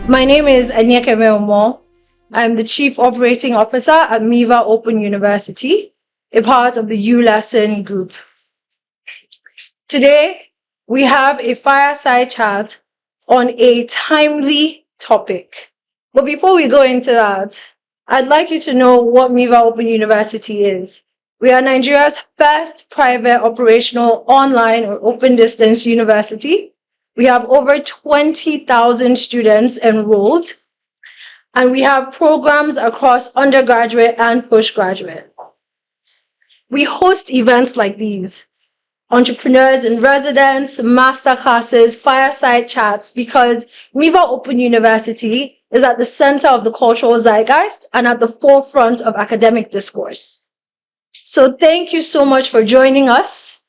My name is Anyeke Meomo. I'm the Chief Operating Officer at Miva Open University, a part of the ULesson Group. Today, we have a fireside chat on a timely topic. But before we go into that, I'd like you to know what Miva Open University is. We are Nigeria's first private operational online or open distance university. We have over 20,000 students enrolled, and we have programs across undergraduate and postgraduate. We host events like these: entrepreneurs in residence, master classes, fireside chats, because Miva Open University is at the center of the cultural zeitgeist and at the forefront of academic discourse. So thank you so much for joining us.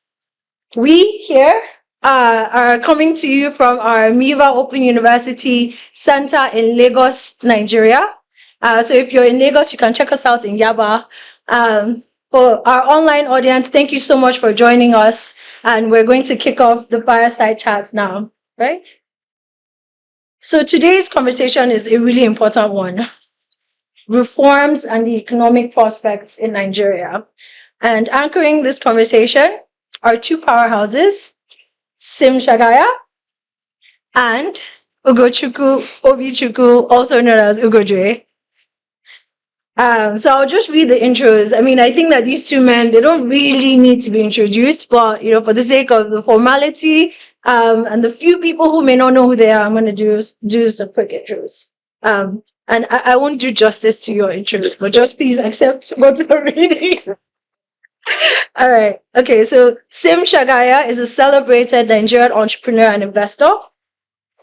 We here are coming to you from our Miva Open University Center in Lagos, Nigeria. So if you're in Lagos, you can check us out in Yaba. For our online audience, thank you so much for joining us. And we're going to kick off the fireside chats now, right? So today's conversation is a really important one: reforms and the economic prospects in Nigeria. And anchoring this conversation are two powerhouses, Sim Shagaya and Ugochukwu Obichukwu, also known as Ugodre. So I'll just read the intros. I mean, I think that these two men, they don't really need to be introduced, but for the sake of the formality, and the few people who may not know who they are, I'm going to do some quick intros. And I won't do justice to your intros, but just please accept what I'm reading. All right. Okay. So Sim Shagaya is a celebrated Nigerian entrepreneur and investor,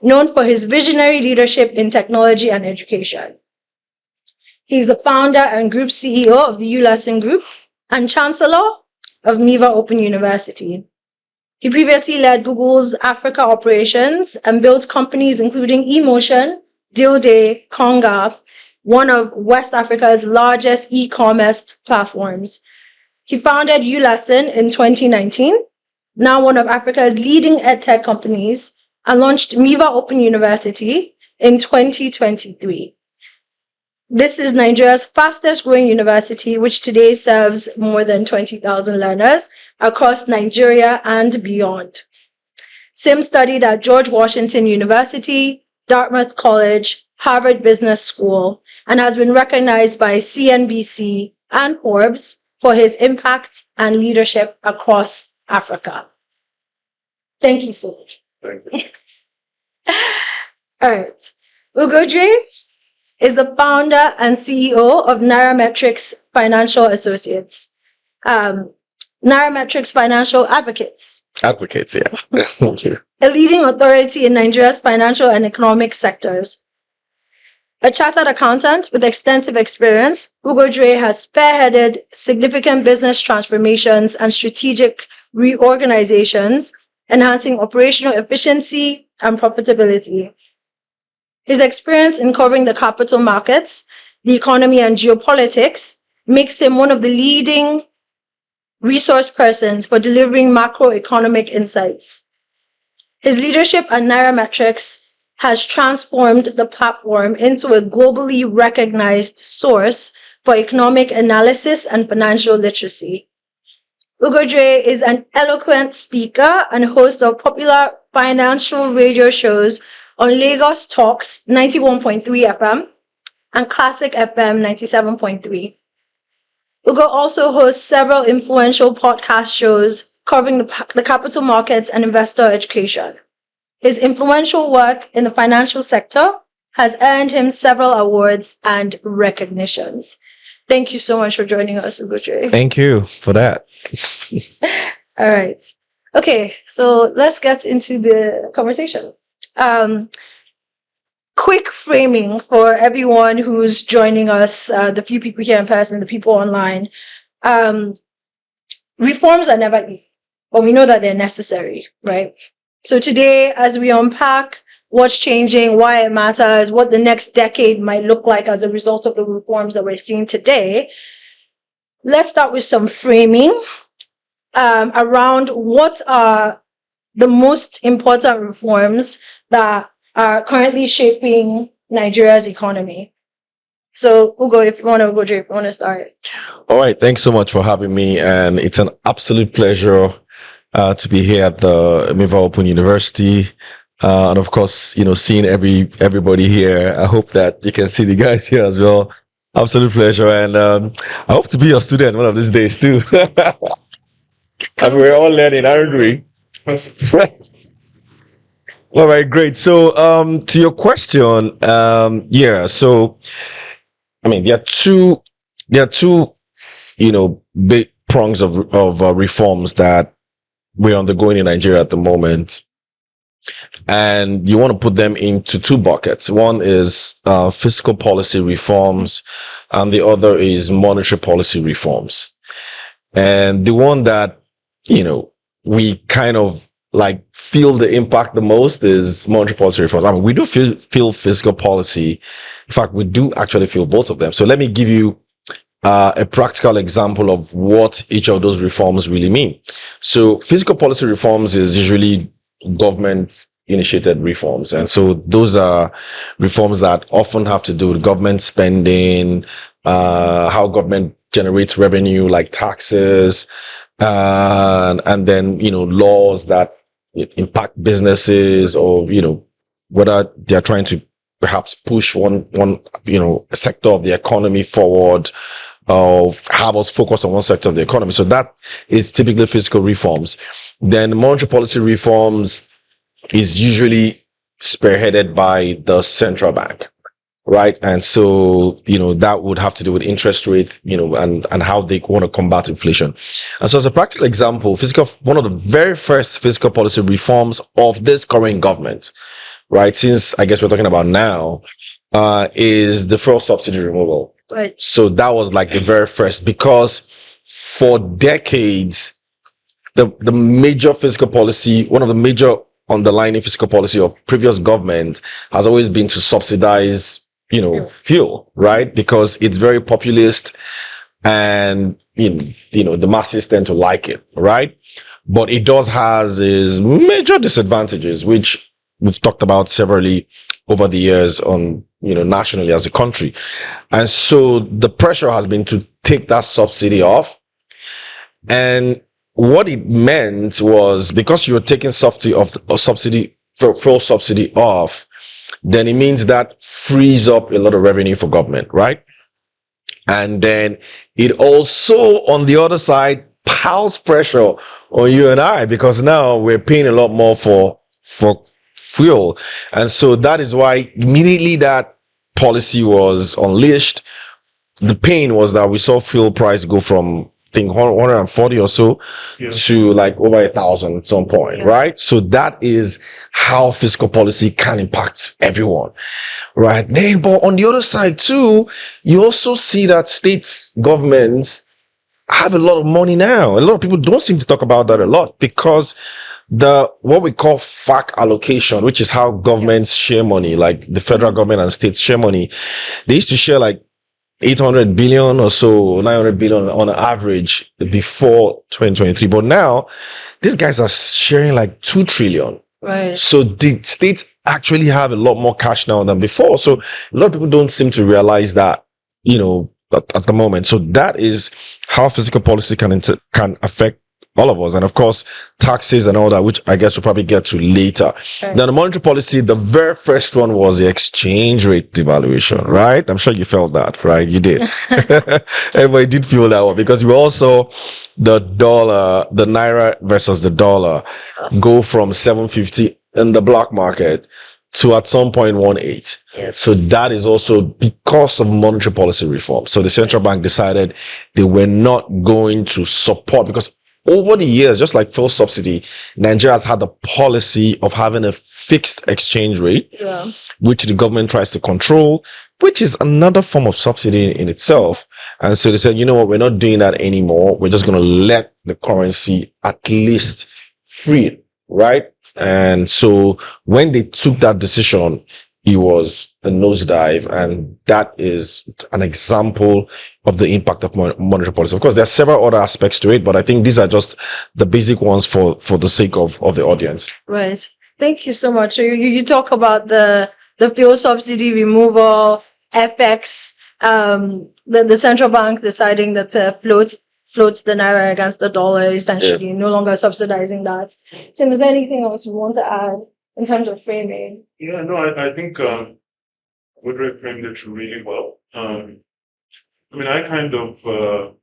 known for his visionary leadership in technology and education. He's the founder and group CEO of the ULesson Group and chancellor of Miva Open University. He previously led Google's Africa operations and built companies including eMotion, DealDay, Konga, one of West Africa's largest e-commerce platforms. He founded ULesson in 2019, now one of Africa's leading edtech companies, and launched Miva Open University in 2023. This is Nigeria's fastest growing university, which today serves more than 20,000 learners across Nigeria and beyond. Sim studied at George Washington University, Dartmouth College, Harvard Business School, and has been recognized by CNBC and Forbes for his impact and leadership across Africa. Thank you so much. Thank you. All right. Ugodre is the founder and CEO of Nairametrics Financial Associates. Nairametrics Financial Advocates. Advocates, yeah. Thank you. A leading authority in Nigeria's financial and economic sectors. A chartered accountant with extensive experience, Ugodre has spearheaded significant business transformations and strategic reorganizations, enhancing operational efficiency and profitability. His experience in covering the capital markets, the economy, and geopolitics makes him one of the leading resource persons for delivering macroeconomic insights. His leadership at Nairametrics has transformed the platform into a globally recognized source for economic analysis and financial literacy. Ugodre is an eloquent speaker and host of popular financial radio shows on Lagos Talks 91.3 FM and Classic FM 97.3. Ugo also hosts several influential podcast shows covering the capital markets and investor education. His influential work in the financial sector has earned him several awards and recognitions. Thank you so much for joining us, Ugodre. Thank you for that. All right. Okay, so let's get into the conversation. Quick framing for everyone who's joining us, the few people here in person, the people online. Reforms are never easy, but we know that they're necessary, right? So today, as we unpack what's changing, why it matters, what the next decade might look like as a result of the reforms that we're seeing today, let's start with some framing around what are the most important reforms that are currently shaping Nigeria's economy. So, Ugo, if you want to start. All right. Thanks so much for having me. And it's an absolute pleasure to be here at the Miva Open University. And of course, seeing everybody here. I hope that you can see the guys here as well. Absolute pleasure. And I hope to be your student one of these days too. And we're all learning, aren't we? All right, great. So, to your question, yeah. So, I mean, there are two, big prongs of reforms that we're undergoing in Nigeria at the moment, and you want to put them into two buckets. One is fiscal policy reforms, and the other is monetary policy reforms. And the one that we kind of like feel the impact the most is monetary policy reforms. I mean, we do feel fiscal policy. In fact, we do actually feel both of them. So let me give you a practical example of what each of those reforms really mean. So fiscal policy reforms is usually government initiated reforms. And so those are reforms that often have to do with government spending, how government generates revenue like taxes, and then, laws that impact businesses, or, whether they're trying to perhaps push one sector of the economy forward, or have us focus on one sector of the economy. So that is typically fiscal reforms. Then monetary policy reforms is usually spearheaded by the central bank, right? And so, that would have to do with interest rates, and how they want to combat inflation. And so as a practical example, one of the very first fiscal policy reforms of this current government, right, since I guess we're talking about now, is the fuel subsidy removal. Right. So that was like the very first, because for decades, the major fiscal policy, one of the major underlying fiscal policy of previous government has always been to subsidize, fuel, right? Because it's very populist, and, the masses tend to like it, right? But it does has its major disadvantages, which we've talked about severally over the years on, nationally as a country. And so the pressure has been to take that subsidy off. And what it meant was, because you're taking fuel subsidy off, then it means that frees up a lot of revenue for government, right? And then it also, on the other side, piles pressure on you and I, because now we're paying a lot more for fuel. And so that is why immediately that policy was unleashed, the pain was that we saw fuel price go from, I think, 140 or so to like over 1,000 at some point, right? So that is how fiscal policy can impact everyone, right? Then, but on the other side too, you also see that state governments have a lot of money now. A lot of people don't seem to talk about that a lot, because what we call FAC allocation, which is how governments share money, like the federal government and states share money. They used to share like 800 billion or so, 900 billion on average before 2023. But now these guys are sharing like 2 trillion. Right. So the states actually have a lot more cash now than before. So a lot of people don't seem to realize that, at the moment. So that is how fiscal policy can affect all of us. And of course, taxes and all that, which I guess we'll probably get to later. Right. Now, the monetary policy, the very first one was the exchange rate devaluation, right? I'm sure you felt that, right? You did. Everybody did feel that one, because we also the naira versus the dollar go from 750 in the black market to at some point 1.8. Yes. So that is also because of monetary policy reform. So the central bank decided they were not going to support, because over the years, just like fuel subsidy, Nigeria has had the policy of having a fixed exchange rate, which the government tries to control, which is another form of subsidy in itself. And so they said, you know what, we're not doing that anymore. We're just going to let the currency at least free, right? And so when they took that decision, it was a nosedive, and that is an example of the impact of monetary policy. Of course, there are several other aspects to it, but I think these are just the basic ones for the sake of the audience. Right. Thank you so much. So you talk about the the fuel subsidy removal, FX, the central bank deciding that floats the naira against the dollar, essentially, no longer subsidizing that. Tim, is there anything else you want to add in terms of framing? Yeah, no, I think Ugodre framed it really well. I mean, I kind of so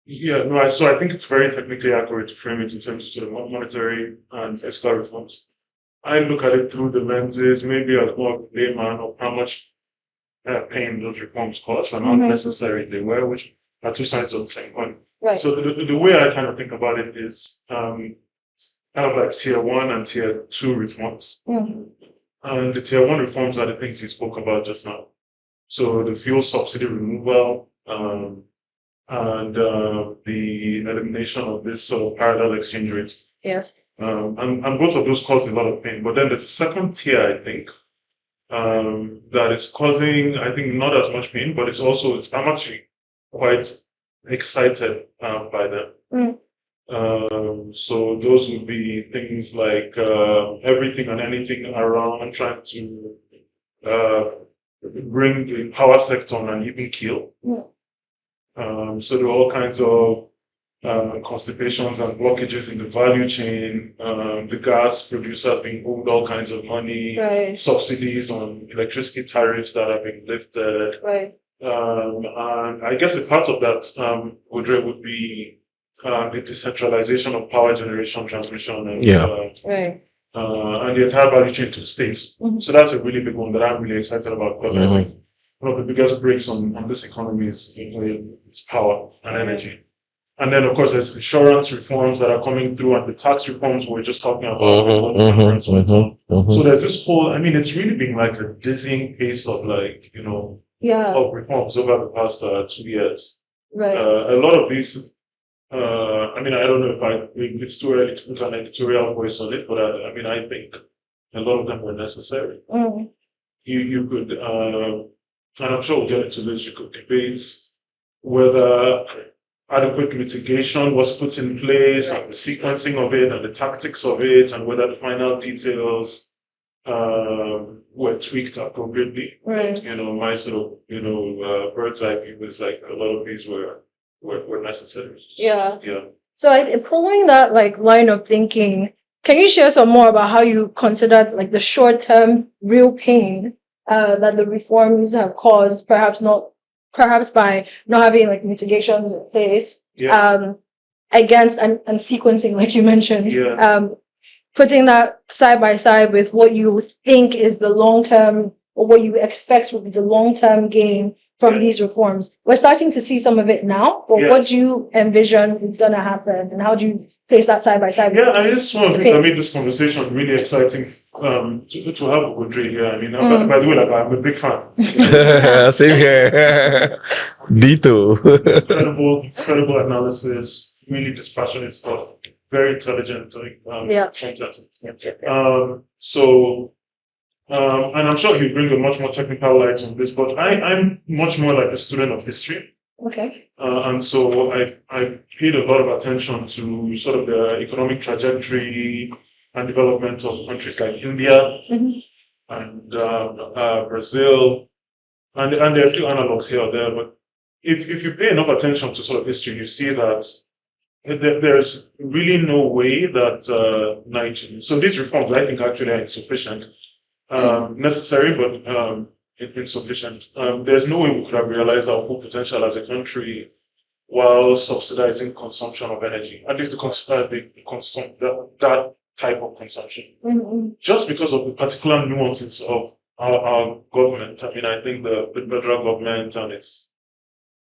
I think it's very technically accurate to frame it in terms of sort of monetary and fiscal reforms. I look at it through the lenses, maybe as more of a layman, of how much pain those reforms cost and how necessary they were, which are two sides of the same coin. Right. So the way I kind of think about it is kind of like tier 1 and tier 2 reforms. And the tier 1 reforms are the things he spoke about just now. So the fuel subsidy removal, and the elimination of this sort of parallel exchange rates. Yes. And both of those cause a lot of pain. But then there's a second tier, I think, that is causing, I think, not as much pain, but I'm actually quite excited by them. So those would be things like everything and anything around trying to bring the power sector on an even keel. So there are all kinds of constipations and blockages in the value chain, the gas producers being owed all kinds of money, subsidies on electricity tariffs that have been lifted. And I guess a part of that would be the decentralization of power generation, transmission, and the entire value chain to the states. So that's a really big one that I'm really excited about because I think one of the biggest breaks on this economy is power and energy. And then, of course, there's insurance reforms that are coming through and the tax reforms we're just talking about. So there's this whole, I mean, it's really been like a dizzying pace of of reforms over the past 2 years. A lot of these, I mean, I don't know if it's too early to put an editorial voice on it, but I think a lot of them were necessary. You could, and I'm sure we'll get into this, you could debate whether adequate mitigation was put in place and the sequencing of it and the tactics of it and whether the final details were tweaked appropriately. My sort of, bird's eye view was like a lot of these were necessary. So following that line of thinking, can you share some more about how you considered the short-term real pain that the reforms have caused, perhaps by not having mitigations in place, against and sequencing, like you mentioned, putting that side by side with what you think is the long-term, or what you expect will be the long-term gain from these reforms. We're starting to see some of it now, but what do you envision is going to happen, and how do you place that side by side? I just want to make this conversation really exciting to have Ugodre here. I mean, by the way, I'm a big fan. Same here. Dito. Incredible analysis, really dispassionate stuff, very intelligent content. And I'm sure he'll bring a much more technical light on this, but I'm much more like a student of history. And so I paid a lot of attention to sort of the economic trajectory and development of countries like India and Brazil, and there are a few analogs here or there. But if you pay enough attention to sort of history, you see that there's really no way that Nigeria. So these reforms, I think, actually are insufficient, necessary, but insufficient. There's no way we could have realized our full potential as a country while subsidizing consumption of energy, at least that type of consumption, just because of the particular nuances of our government. I mean, I think the federal government and its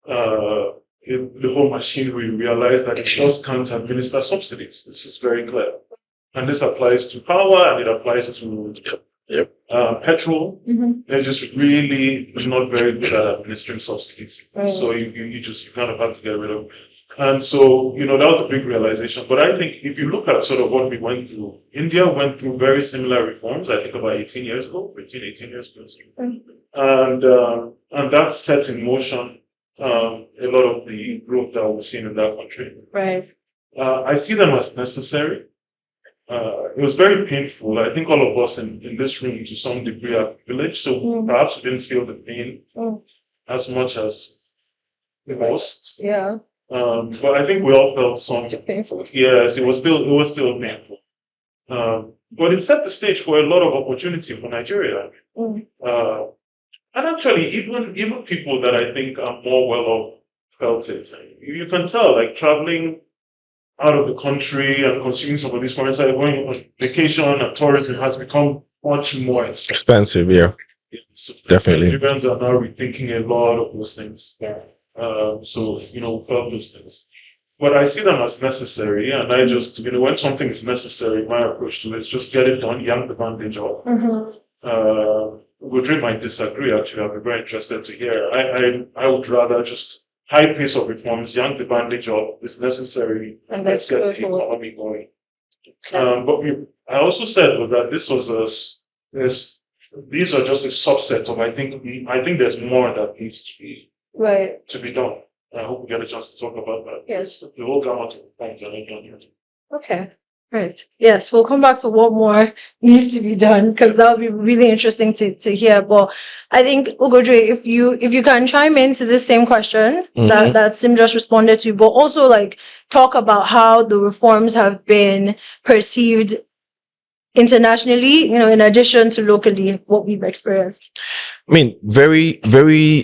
the whole machinery realized that it just can't administer subsidies. This is very clear, and this applies to power and it applies to petrol. They're just really not very good at administering subsidies. So you kind of have to get rid of. And so, that was a big realization. But I think if you look at sort of what we went through, India went through very similar reforms, I think about 18 years ago. And that set in motion a lot of the growth that we've seen in that country. I see them as necessary. it was very painful. I think all of us in this room, to some degree, are privileged, so perhaps we didn't feel the pain as much as most. Yeah. But I think we all felt some. Painful. Yes, it was still painful. But it set the stage for a lot of opportunity for Nigeria. And actually, even people that I think are more well off felt it. You can tell, like traveling out of the country and consuming some of these foreign side, going on vacation and tourism has become much more expensive. Expensive, yeah. So Definitely. Nigerians are now rethinking a lot of those things. Yeah. So, felt those things. But I see them as necessary, and I just, when something is necessary, my approach to it is just get it done, yank the bandage off. Ugodre might disagree, actually. I'd be very interested to hear. I would rather just high pace of reforms, yank the bandage off, it's necessary, And let's get the economy going. But I also said that these are just a subset of, I think there's more that needs to be done. I hope we get a chance to talk about that. Yes. The whole gamut of things are not done yet. Okay. Right. Yes, we'll come back to what more needs to be done, because that would be really interesting to hear. But I think, Ugodre, if you can chime into the same question that Sim just responded to, but also like talk about how the reforms have been perceived internationally, in addition to locally, what we've experienced. I mean, very, very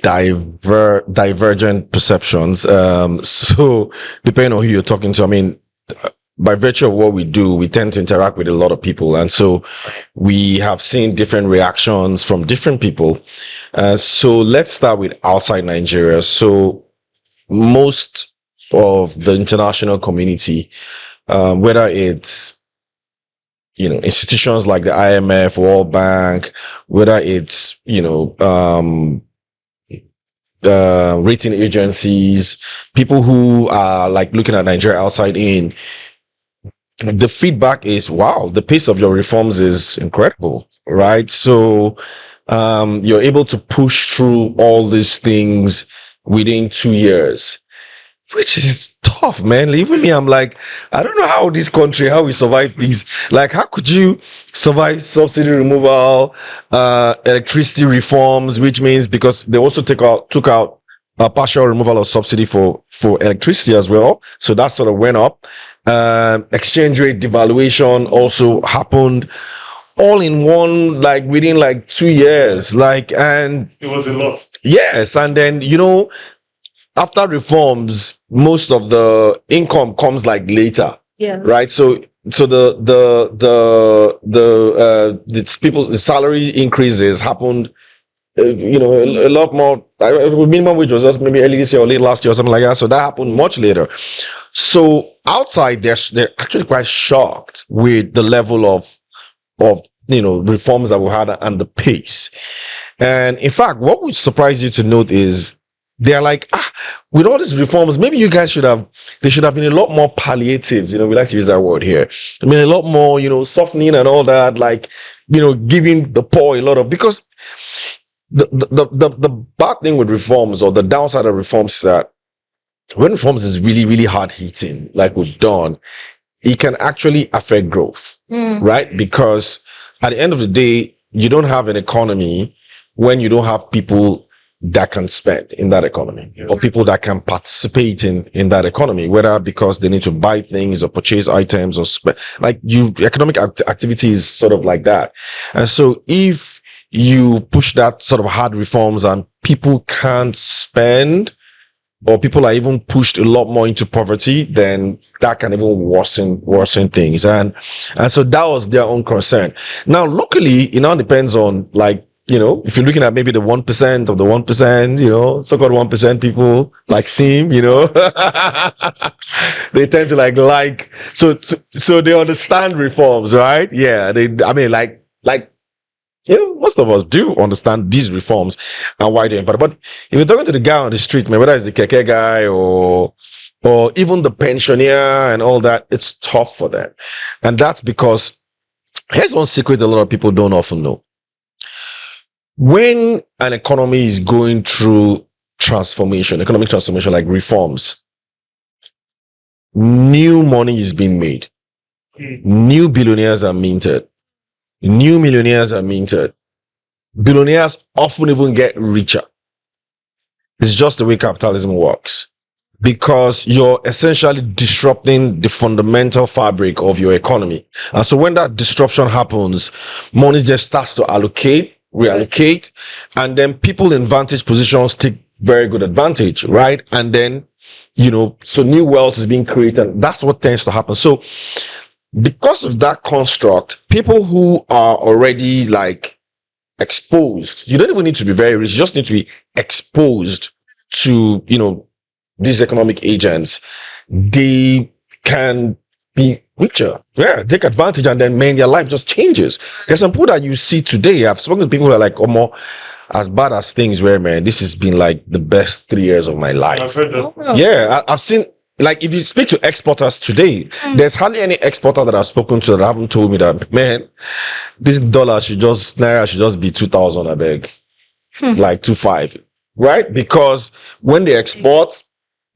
divergent perceptions. So depending on who you're talking to, I mean, by virtue of what we do, we tend to interact with a lot of people. And so we have seen different reactions from different people. So let's start with outside Nigeria. So most of the international community, whether it's, institutions like the IMF, World Bank, whether it's, rating agencies, people who are like looking at Nigeria outside in, the feedback is, wow, the pace of your reforms is incredible, right? So you're able to push through all these things within 2 years, which is tough, man. Even me, I'm like, I don't know how this country, how we survive these. Like, how could you survive subsidy removal, electricity reforms, which means because they also took out a partial removal of subsidy for electricity as well. So that sort of went up. Exchange rate devaluation also happened all in one, like within like 2 years. And it was a lot. Yes. And then, after reforms, most of the income comes like later. Yes. Right. So the salary increases happened, a lot more. Minimum wage was just maybe early this year or late last year or something like that. So that happened much later. So outside, they're actually quite shocked with the level of reforms that we had and the pace. And in fact, what would surprise you to note is they're like, with all these reforms, maybe you guys should have been a lot more palliatives. We like to use that word here. I mean, a lot more, softening and all that, like, giving the poor a lot of, because the bad thing with reforms, or the downside of reforms, is that when reforms is really, really hard hitting, like we've done, it can actually affect growth, right? Because at the end of the day, you don't have an economy when you don't have people that can spend in that economy, or people that can participate in that economy, whether because they need to buy things or purchase items or spend. Economic activity is sort of like that. And so if you push that sort of hard reforms and people can't spend, or people are even pushed a lot more into poverty, then that can even worsen things. And so that was their own concern. Now, locally, it now depends on, like, if you're looking at maybe the 1% of the 1%, so-called 1% people like Sim, they tend to so they understand reforms, right? Yeah. Most of us do understand these reforms and why they're important. But if you're talking to the guy on the street, man, whether it's the keke guy or even the pensioner and all that, it's tough for them. And that's because here's one secret a lot of people don't often know. When an economy is going through economic transformation, like reforms, new money is being made. New billionaires are minted. New millionaires are minted. Billionaires often even get richer. It's just the way capitalism works. Because you're essentially disrupting the fundamental fabric of your economy. And so when that disruption happens, money just starts to reallocate, and then people in vantage positions take very good advantage, right? And then, so new wealth is being created. That's what tends to happen. So because of that construct, people who are already like exposed, you don't even need to be very rich, you just need to be exposed to, these economic agents, they can be richer. Yeah, take advantage, and then their life just changes. There's some people that you see today. I've spoken to people who are like, more as bad as things were, man. This has been like the best 3 years of my life. I've heard that. Yeah, I've seen. Like, if you speak to exporters today, there's hardly any exporter that I've spoken to that haven't told me that, man, this naira should just be 2,000, I beg, like 2,500, right? Because when they export,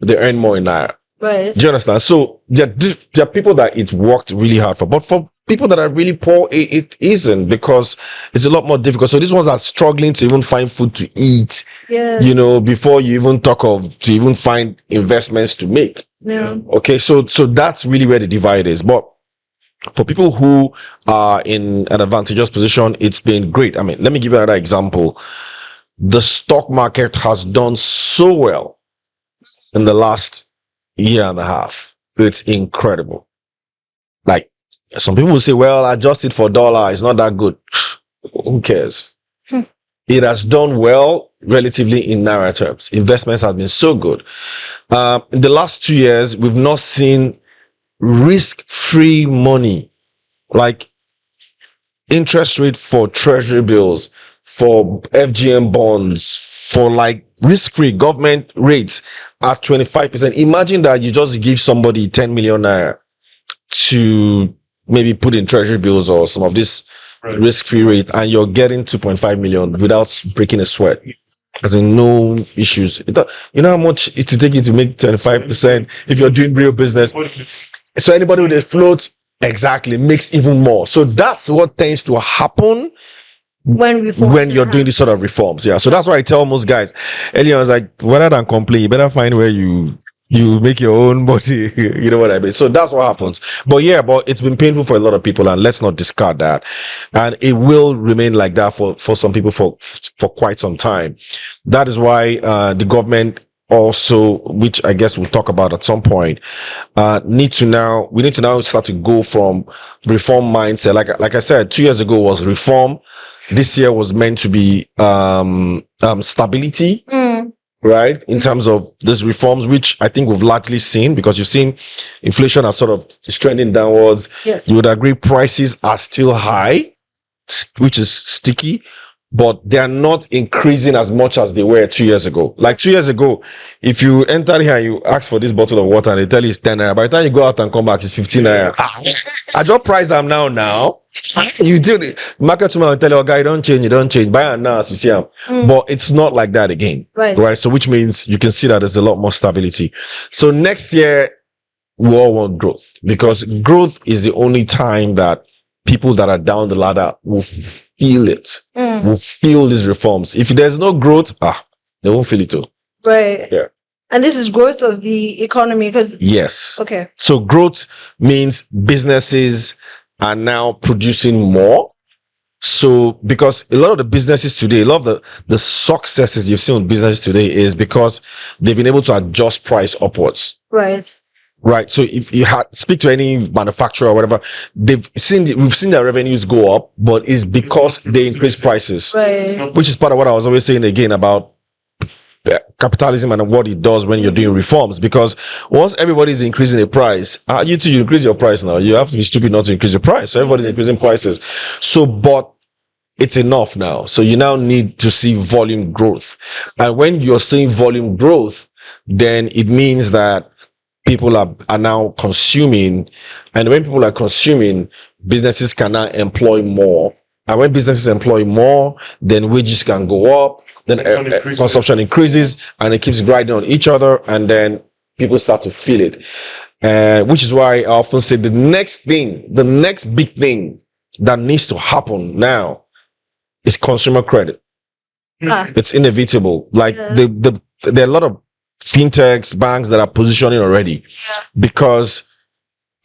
they earn more in naira. Right. Do you understand? So there are people that it worked really hard for, but for people that are really poor, it isn't, because it's a lot more difficult. So these ones are struggling to even find food to eat. Yeah. Before you even to even find investments to make. Yeah. Okay, so that's really where the divide is. But for people who are in an advantageous position, it's been great. I mean, let me give you another example. The stock market has done so well in the last year and a half. It's incredible. Like, some people will say, well, adjust it for dollar, it's not that good. Who cares? It has done well relatively in naira terms. Investments have been so good. In the last 2 years, we've not seen risk-free money, like interest rate for treasury bills, for FGM bonds, for like risk-free government rates at 25%. Imagine that you just give somebody 10 million naira to maybe put in treasury bills or some of this risk-free rate, and you're getting 2.5 million without breaking a sweat. As in, no issues. You know how much it will take you to make 25% if you're doing real business? So anybody with a float, exactly, makes even more. So that's what tends to happen when you're doing these sort of reforms. Yeah. So that's why I tell most guys earlier, I was like, rather than complain, you better find where you make your own money. You know what I mean? So that's what happens. But it's been painful for a lot of people, and let's not discard that. And it will remain like that for some people for quite some time. That is why the government also, which I guess we'll talk about at some point, we need to now start to go from reform mindset. Like I said, 2 years ago was reform. This year was meant to be stability. Right, in terms of these reforms, which I think we've largely seen, because you've seen inflation has sort of is trending downwards. Yes. You would agree prices are still high, which is sticky, but they are not increasing as much as they were 2 years ago. Like 2 years ago, if you enter here and you ask for this bottle of water and they tell you it's 10 naira, by the time you go out and come back, it's 15 naira. I just price them now. You do the market woman will tell you, oh, guy, don't change. Buy it now as you see them. But it's not like that again. Right. So which means you can see that there's a lot more stability. So next year, we all want growth, because growth is the only time that people that are down the ladder will feel it, will feel these reforms. If there's no growth, they won't feel it too. Right. Yeah. And this is growth of the economy, because yes. Okay. So growth means businesses are now producing more. So because a lot of the businesses today, a lot of the successes you've seen with businesses today is because they've been able to adjust price upwards. Right. So if you speak to any manufacturer or whatever, we've seen their revenues go up, but it's because they increase prices. Right. Which is part of what I was always saying again about capitalism and what it does when you're doing reforms. Because once everybody's increasing the price, you increase your price now. You have to be stupid not to increase your price. So everybody's increasing prices. So, but it's enough now. So you now need to see volume growth. And when you're seeing volume growth, then it means that people are now consuming. And when people are consuming, businesses can now employ more. And when businesses employ more, then wages can go up. Then consumption increases, and it keeps grinding on each other, and then people start to feel it. Which is why I often say the next big thing that needs to happen now is consumer credit. Ah, It's inevitable. Like yeah. there are a lot of fintechs, banks that are positioning already because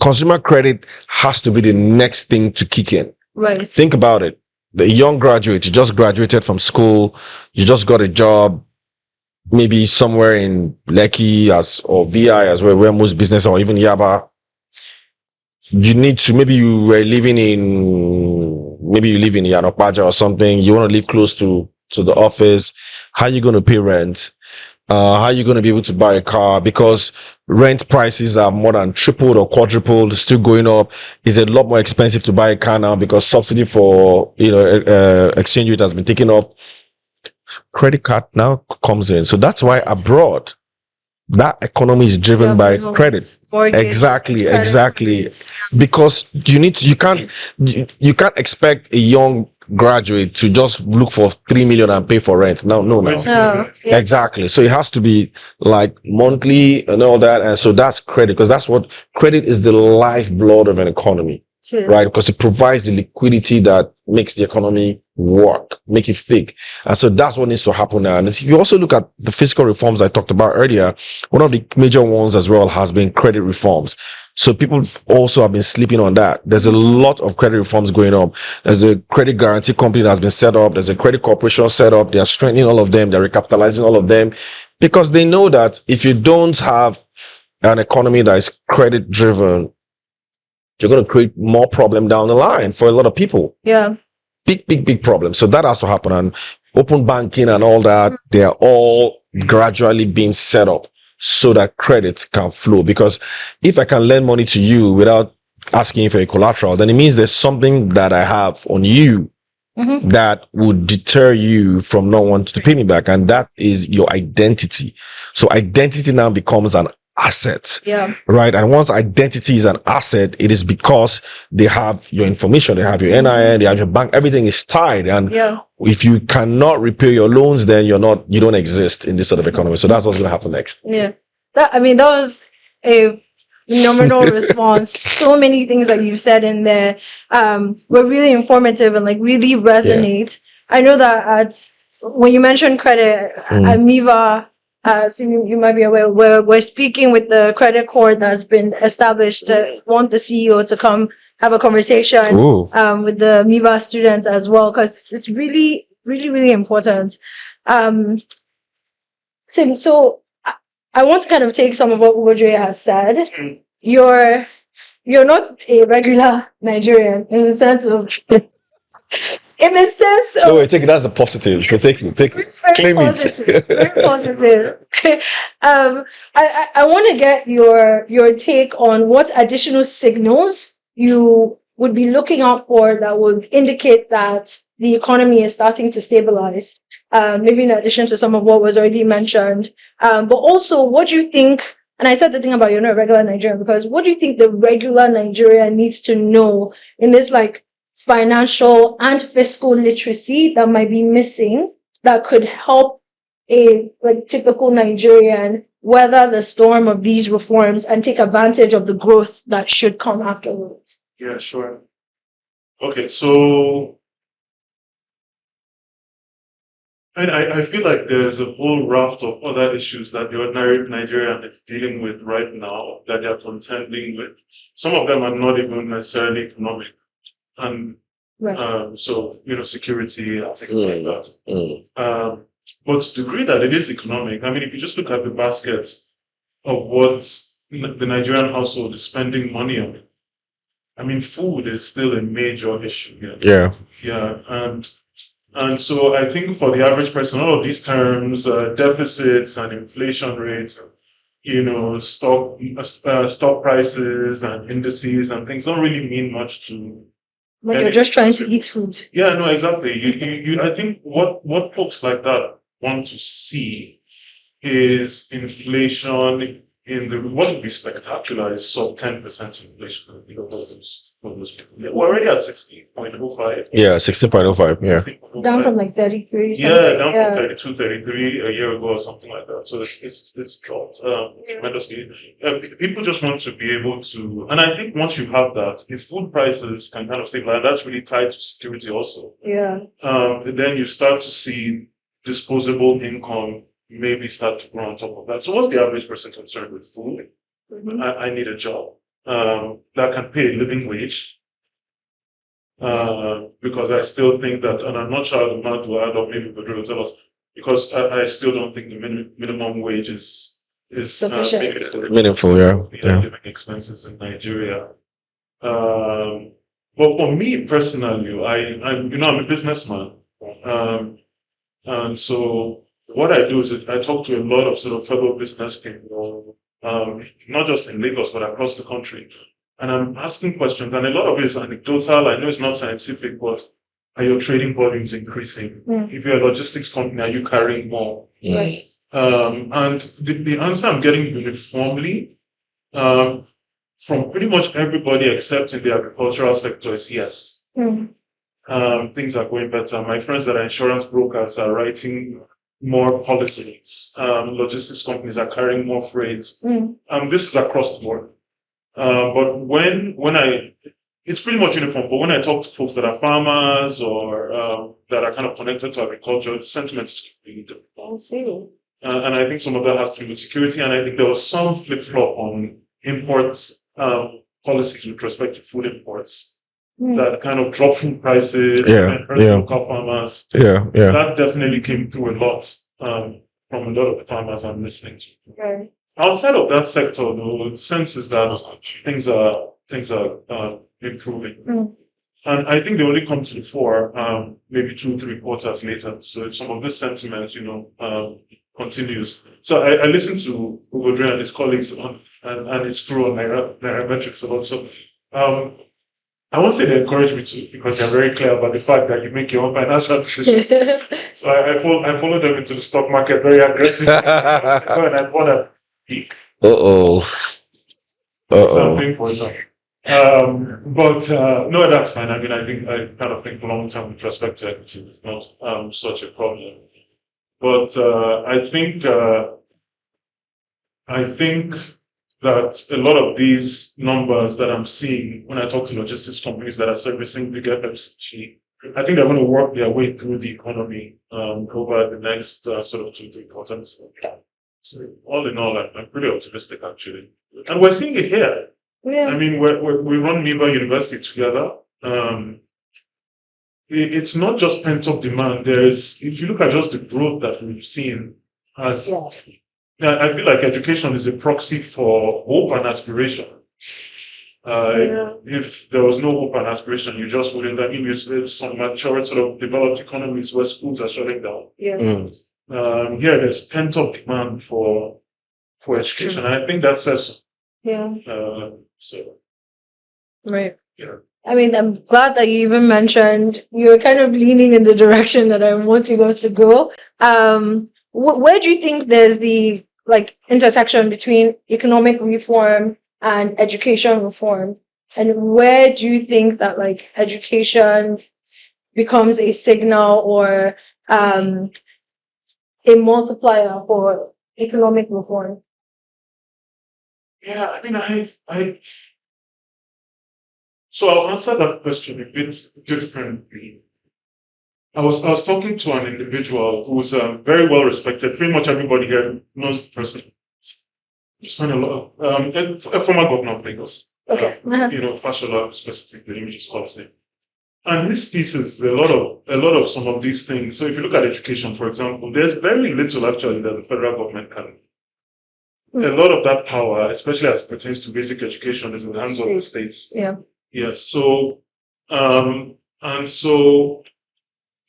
consumer credit has to be the next thing to kick in. Right. Think about it. The young graduate, you just graduated from school, you just got a job, maybe somewhere in Lekki or VI as well, where most business or even Yaba. You need to, maybe you were living maybe you live in Yanopaja or something. You want to live close to the office. How are you going to pay rent? How are you going to be able to buy a car? Because rent prices are more than tripled or quadrupled, still going up. It's a lot more expensive to buy a car now because subsidy for, exchange rate has been taken off. Credit card now comes in. So that's why abroad, that economy is driven by credit. Mortgage, Exactly. credit. Because you can't expect a young graduate to just look for 3 million and pay for rent. No. No, yeah. Exactly. So it has to be like monthly and all that. And so that's credit, because that's what credit is, the lifeblood of an economy, right? Because it provides the liquidity that makes the economy work, make it thick. And so that's what needs to happen now. And if you also look at the fiscal reforms I talked about earlier, one of the major ones as well has been credit reforms. So people also have been sleeping on that. There's a lot of credit reforms going on. There's a credit guarantee company that has been set up. There's a credit corporation set up. They are strengthening all of them. They're recapitalizing all of them because they know that if you don't have an economy that is credit driven, you're going to create more problem down the line for a lot of people. Yeah. Big problem. So that has to happen. And open banking and all that, they are all gradually being set up so that credit can flow. Because if I can lend money to you without asking for a collateral, then it means there's something that I have on you that would deter you from not wanting to pay me back. And that is your identity. So identity now becomes an asset. Yeah. Right. And once identity is an asset, it is because they have your information, they have your NIN, they have your bank, everything is tied. And if you cannot repay your loans, then you don't exist in this sort of economy. So that's what's going to happen next. Yeah. That was a phenomenal response. So many things that you said in there were really informative and like really resonate. I know that when you mentioned credit at Miva, so you might be aware, we're speaking with the credit court that's been established to want the CEO to come have a conversation with the Miva students as well, because it's really, really, really important. Sim, so I want to kind of take some of what Ugodre has said. You're not a regular Nigerian in the sense of No, wait, take it as a positive. So take it. Claim positive, very positive. I want to get your take on what additional signals you would be looking out for that would indicate that the economy is starting to stabilize. Maybe in addition to some of what was already mentioned, but also what do you think? And I said the thing about you're not a regular Nigerian, because what do you think the regular Nigerian needs to know in this like financial and fiscal literacy that might be missing that could help a like typical Nigerian weather the storm of these reforms and take advantage of the growth that should come afterwards? Yeah, sure. Okay, so I feel like there's a whole raft of other issues that the ordinary Nigerian is dealing with right now that they're contending with. Some of them are not even necessarily economic. And so, security and things like that. But to the degree that it is economic, I mean, if you just look at the basket of what the Nigerian household is spending money on, I mean, food is still a major issue here. Yeah. Yeah. And so I think for the average person, all of these terms, deficits and inflation rates, stock prices and indices and things don't really mean much to. Like you're just trying to eat food. Yeah, no, exactly. I think what folks like that want to see is inflation what would be spectacular is sub 10% inflation. Those people. Yeah, we're already at 16.5 16.05. Yeah, 16.05. Yeah. 16.05. Down from like 33. Yeah, something. down Yeah. from 32, 33 a year ago or something like that. So it's dropped tremendously. People just want to be able to, and I think once you have that, if food prices can kind of stabilize, that's really tied to security also. Yeah. Then you start to see disposable income maybe start to grow on top of that. So what's the average person concerned with food? Mhm. I need a job that can pay a living wage. Because I still think that, and I'm not sure how the math will add up, maybe Ugodre will tell us, because I still don't think the minimum wage is Sufficient. Meaningful, yeah. Yeah. living expenses in Nigeria. But for me personally, I'm a businessman. And so what I do is I talk to a lot of sort of fellow business people, not just in Lagos, but across the country. And I'm asking questions, and a lot of it is anecdotal. I know it's not scientific, but are your trading volumes increasing? Mm. If you're a logistics company, are you carrying more? Right. And the answer I'm getting uniformly from pretty much everybody except in the agricultural sector is yes. Mm. Things are going better. My friends that are insurance brokers are writing more policies. Logistics companies are carrying more freight. Mm. This is across the board. But when it's pretty much uniform. But when I talk to folks that are farmers or that are kind of connected to agriculture, the sentiment is completely different. I see. And I think some of that has to do with security. And I think there was some flip flop on imports policies with respect to food imports Mm. that kind of dropped food prices and hurt local farmers. Yeah. That definitely came through a lot from a lot of the farmers I'm listening to. Right. Outside of that sector, though, the sense is that things are improving. Mm. And I think they only come to the fore maybe 2-3 quarters later. So if some of this sentiment, continues. So I listened to Ugodre and his colleagues and his crew on Nairametrics a lot. So I won't say they encourage me to, because they're very clear about the fact that you make your own financial decisions. So I followed them into the stock market very aggressively. And I bought a peak. So I'm paying for it now. But no, that's fine. I mean, I kind of think long term with respect to equity is not such a problem. But I think that a lot of these numbers that I'm seeing when I talk to logistics companies that are servicing bigger FMCG, I think they're going to work their way through the economy over the next sort of 2-3 quarters. So all in all, I'm pretty optimistic actually, and we're seeing it here. Yeah. I mean, we run Miva University together. It's not just pent up demand. If you look at just the growth that we've seen, I feel like education is a proxy for hope and aspiration. If there was no hope and aspiration, you just wouldn't. I mean, there's some mature sort of developed economies where schools are shutting down. Yeah. Here, there's pent up demand for education, and I think that says Yeah. so. Right. Yeah. I mean, I'm glad that you even mentioned you're kind of leaning in the direction that I want you guys to go. Where do you think there's the intersection between economic reform and education reform? And where do you think that education becomes a signal or a multiplier for economic reform? Yeah, I mean, so I'll answer that question a bit differently. I was talking to an individual who's very well respected. Pretty much everybody here knows the person. He's done a lot of, a former governor of Lagos. Okay. Fashola specifically, let me just call his name. And his thesis, a lot of some of these things. So if you look at education, for example, there's very little actually that the federal government can. A lot of that power, especially as it pertains to basic education, is in the hands of the states. Yeah. Yes. So, and so,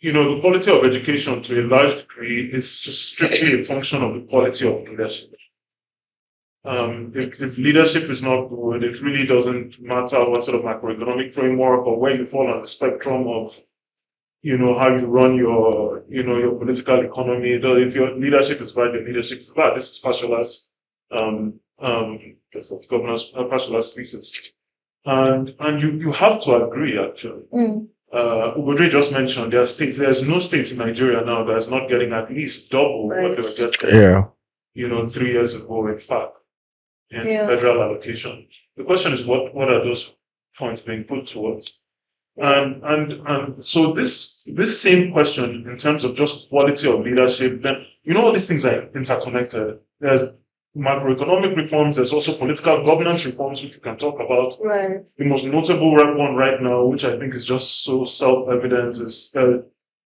the quality of education to a large degree is just strictly a function of the quality of leadership. If leadership is not good, it really doesn't matter what sort of macroeconomic framework or where you fall on the spectrum of, how you run your political economy. If your leadership is bad, your leadership is bad. This is Fashola's, that's Governor Fashola's thesis. And you have to agree, actually. Ugodre just mentioned there are states. There's no state in Nigeria now that's not getting at least double what they were getting, Yeah. 3 years ago, in fact, in Yeah. federal allocation. The question is, what are those points being put towards? And so this same question in terms of just quality of leadership, then all these things are interconnected. There's macroeconomic reforms, there's also political governance reforms, which we can talk about. Right. The most notable one right now, which I think is just so self-evident, is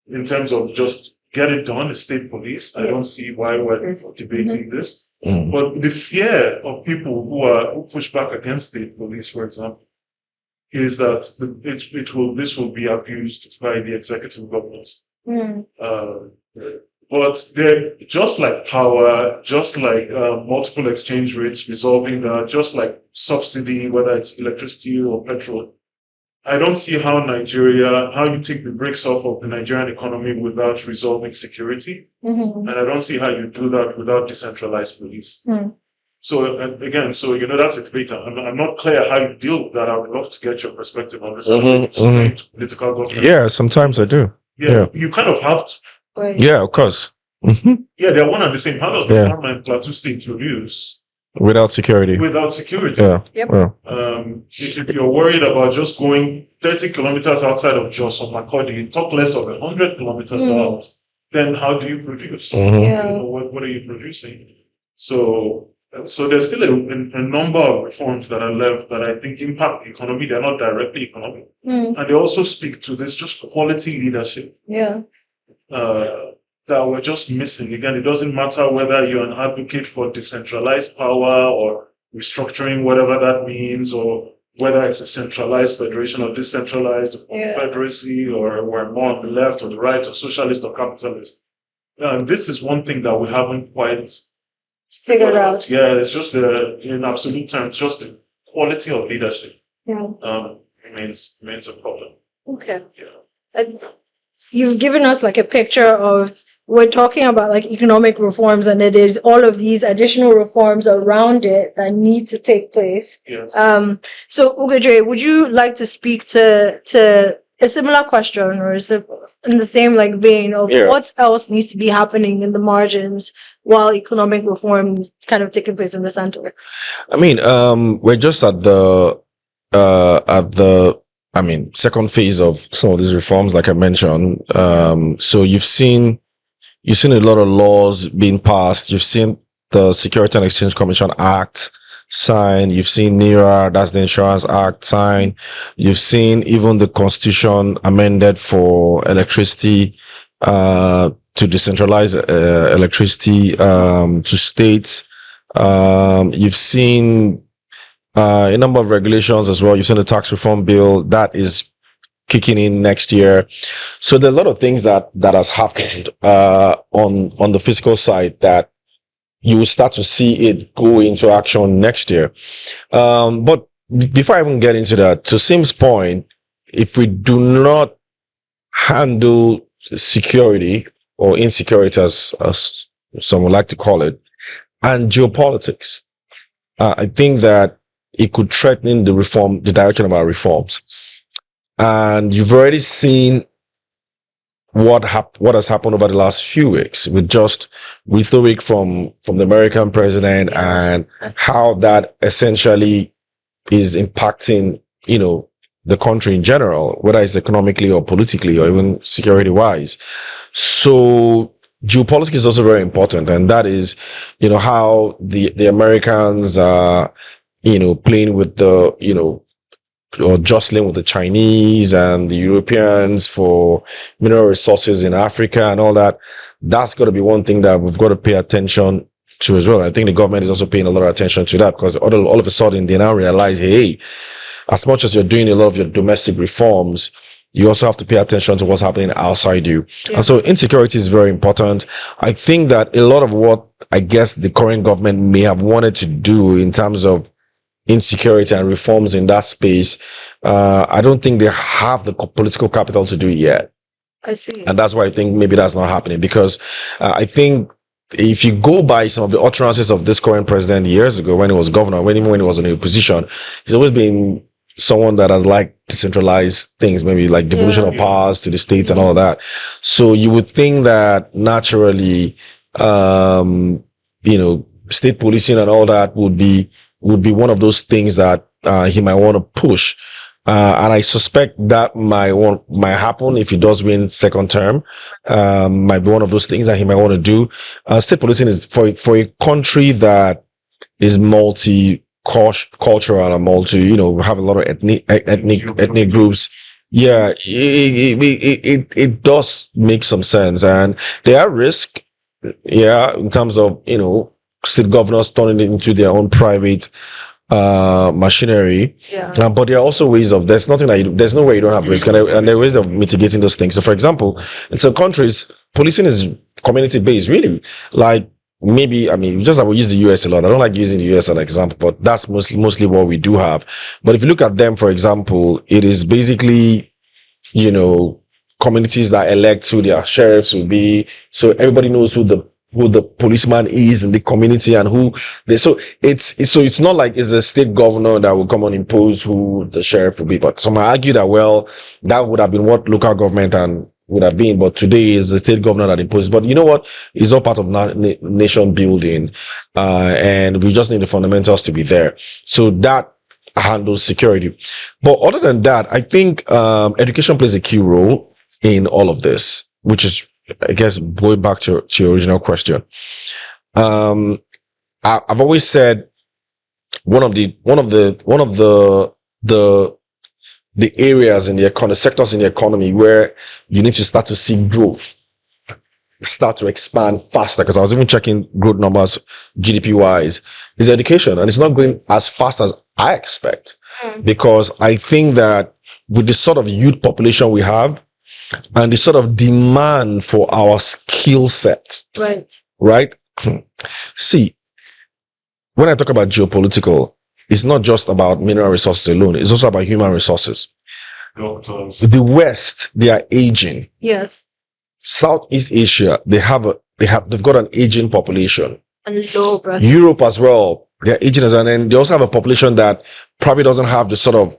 in terms of just get it done, is state police. I don't see why we're debating this. Mm. But the fear of people who push back against state police, for example, is that this will be abused by the executive governments. Mm. But they're just like power, just like multiple exchange rates resolving that, just like subsidy, whether it's electricity or petrol. I don't see how you take the brakes off of the Nigerian economy without resolving security. Mm-hmm. And I don't see how you do that without decentralized police. Mm. So again, that's a debate. I'm not clear how you deal with that. I would love to get your perspective on this. Straight political governance. Yeah, sometimes I do. Yeah, you kind of have to. Right. Yeah, of course. Mhm. Yeah, they're one and the same. How does the Yeah. farmer in Plateau State produce Without security. without security? Yeah. Yep. Yeah. If you're worried about just going 30 kilometers outside of Jos or Makurdi, talk less of 100 kilometers out, then how do you produce? Mhm. Yeah. What are you producing? So there's still a number of reforms that are left that I think impact the economy. They're not directly economic. Mm. And they also speak to this just quality leadership Yeah. that we're just missing. Again, it doesn't matter whether you're an advocate for decentralized power or restructuring, whatever that means, or whether it's a centralized federation or decentralized confederacy, or we're more on the left or the right or socialist or capitalist. This is one thing that we haven't quite Figured out. Yeah, it's just in absolute terms, just the quality of leadership Yeah. remains a problem. Okay. Yeah. You've given us like a picture of, we're talking about like economic reforms, and it is all of these additional reforms around it that need to take place. Yes. So Ugodre, would you like to speak to a similar question, or is it in the same like vein of what else needs to be happening in the margins while economic reforms kind of taking place in the center? I mean, we're just at the second phase of some of these reforms, like I mentioned. So you've seen a lot of laws being passed. You've seen the Security and Exchange Commission Act signed. You've seen NIRA, that's the Insurance Act, signed. You've seen even the Constitution amended for electricity, to decentralize electricity to states. You've seen a number of regulations as well. You've seen the tax reform bill that is kicking in next year. So there are a lot of things that has happened on the fiscal side that you will start to see it go into action next year. But before I even get into that, to Sim's point, if we do not handle security or insecurity, as some would like to call it, and geopolitics, I think that it could threaten the direction of our reforms. And you've already seen what has happened over the last few weeks with just rhetoric from the American president, and how that essentially is impacting, the country in general, whether it's economically or politically or even security wise. So geopolitics is also very important. And that is, how the Americans are, playing with or jostling with the Chinese and the Europeans for mineral resources in Africa and all that. That's got to be one thing that we've got to pay attention to as well. I think the government is also paying a lot of attention to that, because all of a sudden they now realize, hey, as much as you're doing a lot of your domestic reforms, you also have to pay attention to what's happening outside you. Yeah. And so insecurity is very important. I think that a lot of what I guess the current government may have wanted to do in terms of insecurity and reforms in that space, I don't think they have the political capital to do it yet. I see. And that's why I think maybe that's not happening, because I think if you go by some of the utterances of this current president years ago when he was governor, even when he was in the opposition, he's always been someone that has like decentralized things, maybe like devolution of powers to the states and all of that. So you would think that naturally, state policing and all that would be one of those things that he might want to push. And I suspect that might happen if he does win second term. Might be one of those things that he might want to do. State policing is for a country that is multi-cultural and have a lot of ethnic groups. Yeah, it does make some sense, and there are risks. Yeah, in terms of state governors turning it into their own private machinery. Yeah. But there are also ways of there's no way you don't have risk, and there are ways of mitigating those things. So, for example, in some countries, policing is community based. Really, like maybe just that we use the US a lot. I don't like using the US as an example, but that's mostly what we do have. But if you look at them, for example, it is basically communities that elect who their sheriffs will be, so everybody knows who the policeman is in the community and it's not like it's a state governor that will come and impose who the sheriff will be. But some argue that that would have been what local government and would have been, but today is the state governor that imposes. But you know what? It's all part of nation building, and we just need the fundamentals to be there. So that handles security. But other than that, I think education plays a key role in all of this, which is, I guess, going back to your original question. I've always said one of the areas in the sectors in the economy where you need to start to see growth, start to expand faster, because I was even checking growth numbers GDP wise, is education, and it's not going as fast as I expect, because I think that with the sort of youth population we have and the sort of demand for our skill set, right? See, when I talk about geopolitical, it's not just about mineral resources alone. It's also about human resources. The West, they are aging. Yes. Southeast Asia, they've got an aging population. And low breath. Europe as well, they're aging as well. And then they also have a population that probably doesn't have the sort of,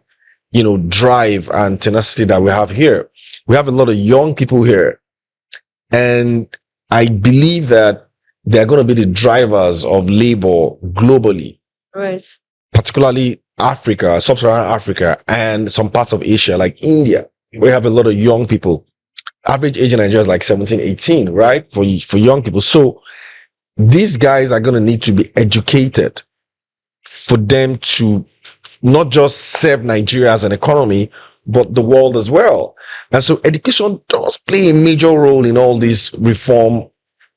drive and tenacity that we have here. We have a lot of young people here. And I believe that they're going to be the drivers of labor globally. Right. Particularly Africa, sub-Saharan Africa, and some parts of Asia, like India. We have a lot of young people. Average age in Nigeria is like 17, 18, right? For young people. So these guys are going to need to be educated for them to not just serve Nigeria as an economy, but the world as well. And so education does play a major role in all these reform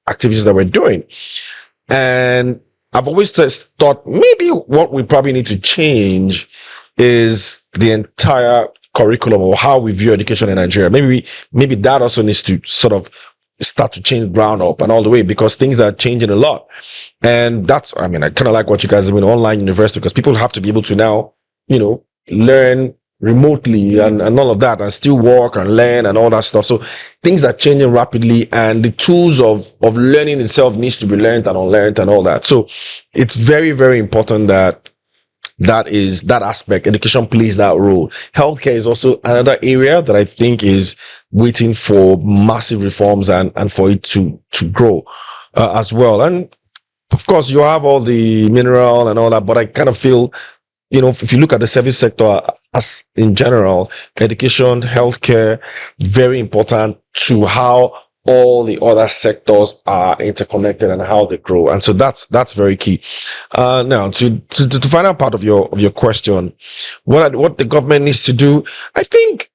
activities that we're doing. And I've always thought maybe what we probably need to change is the entire curriculum or how we view education in Nigeria. Maybe that also needs to sort of start to change ground up and all the way, because things are changing a lot. And that's, I kind of like what you guys are doing online university, because people have to be able to now, learn remotely and all of that, and still work and learn and all that stuff. So things are changing rapidly, and the tools of learning itself needs to be learned and unlearned and all that. So it's very, very important that aspect, education plays that role. Healthcare is also another area that I think is waiting for massive reforms and for it to grow as well. And of course, you have all the mineral and all that, but I kind of feel, if you look at the service sector as in general, education, healthcare, very important to how all the other sectors are interconnected and how they grow. And so that's very key. Now to the final part of your question, what the government needs to do, I think,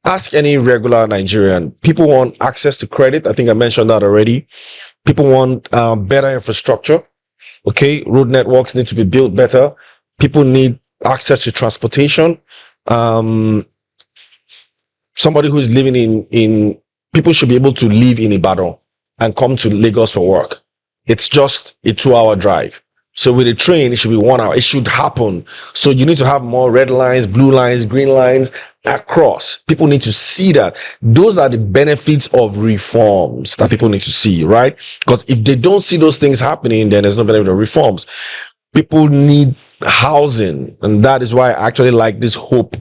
ask any regular Nigerian. People want access to credit. I think I mentioned that already. People want better infrastructure. Okay. Road networks need to be built better. People need access to transportation. Somebody who is living in people should be able to live in Ibadan and come to Lagos for work. It's just a 2-hour drive. So with a train, it should be 1 hour. It should happen. So you need to have more red lines, blue lines, green lines across. People need to see that. Those are the benefits of reforms that people need to see, right? Because if they don't see those things happening, then there's no benefit of reforms. People need housing, and that is why I actually like this hope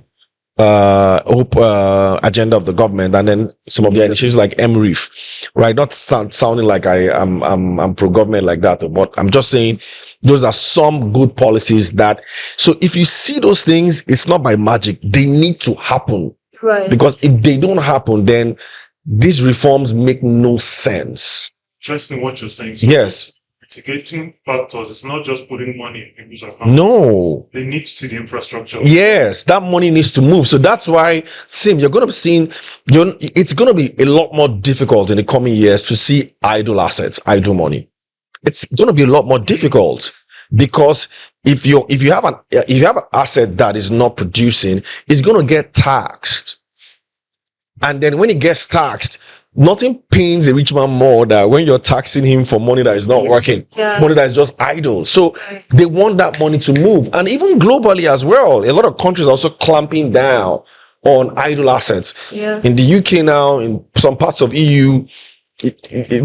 agenda of the government, and then some of the initiatives like MREEF, right? Not sounding like I'm pro government like that, but I'm just saying those are some good policies that. So if you see those things, it's not by magic; they need to happen, Right. because if they don't happen, then these reforms make no sense. Interesting what you're saying. So Yes. mitigating factors, it's not just putting money in people's accounts. No. They need to see the infrastructure. Yes, that money needs to move. So that's why, Sim, you're going to be seeing, it's going to be a lot more difficult in the coming years to see idle assets, idle money. It's going to be a lot more difficult, because if you have an asset that is not producing, it's going to get taxed. And then when it gets taxed, nothing pains a rich man more than when you're taxing him for money that is not working, money that is just idle. So they want that money to move. And even globally as well, a lot of countries are also clamping down on idle assets. Yeah. In the UK now, in some parts of EU,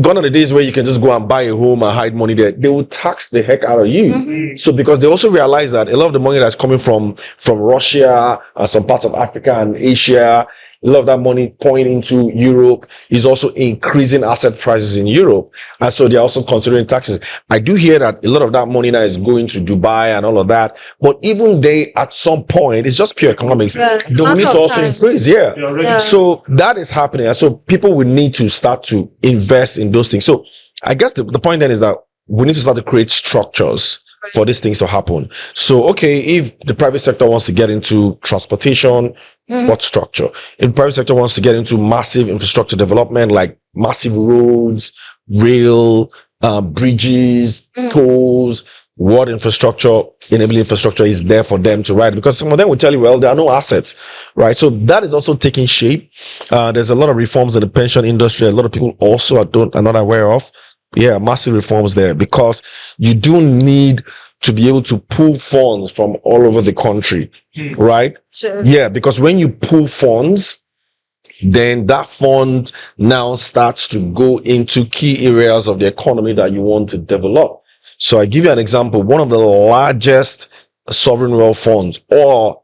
gone are the days where you can just go and buy a home and hide money there. They will tax the heck out of you. Mm-hmm. So because they also realize that a lot of the money that's coming from Russia and some parts of Africa and Asia, a lot of that money pouring into Europe is also increasing asset prices in Europe. And so they're also considering taxes. I do hear that a lot of that money now is going to Dubai and all of that. But even they, at some point, it's just pure economics. Yeah, They will need to also increase. Yeah. So that is happening. And so people will need to start to invest in those things. So I guess the point then is that we need to start to create structures for these things to happen. So, okay, if the private sector wants to get into transportation, what structure? If the private sector wants to get into massive infrastructure development, like massive roads, rail, bridges, tolls, what infrastructure, enabling infrastructure is there for them to ride? Because some of them will tell you, well, there are no assets, right? So that is also taking shape. There's a lot of reforms in the pension industry. A lot of people also are not aware of. Yeah, massive reforms there, because you do need to be able to pull funds from all over the country, right? Sure. Yeah, because when you pull funds, then that fund now starts to go into key areas of the economy that you want to develop. So I give you an example. One of the largest sovereign wealth funds or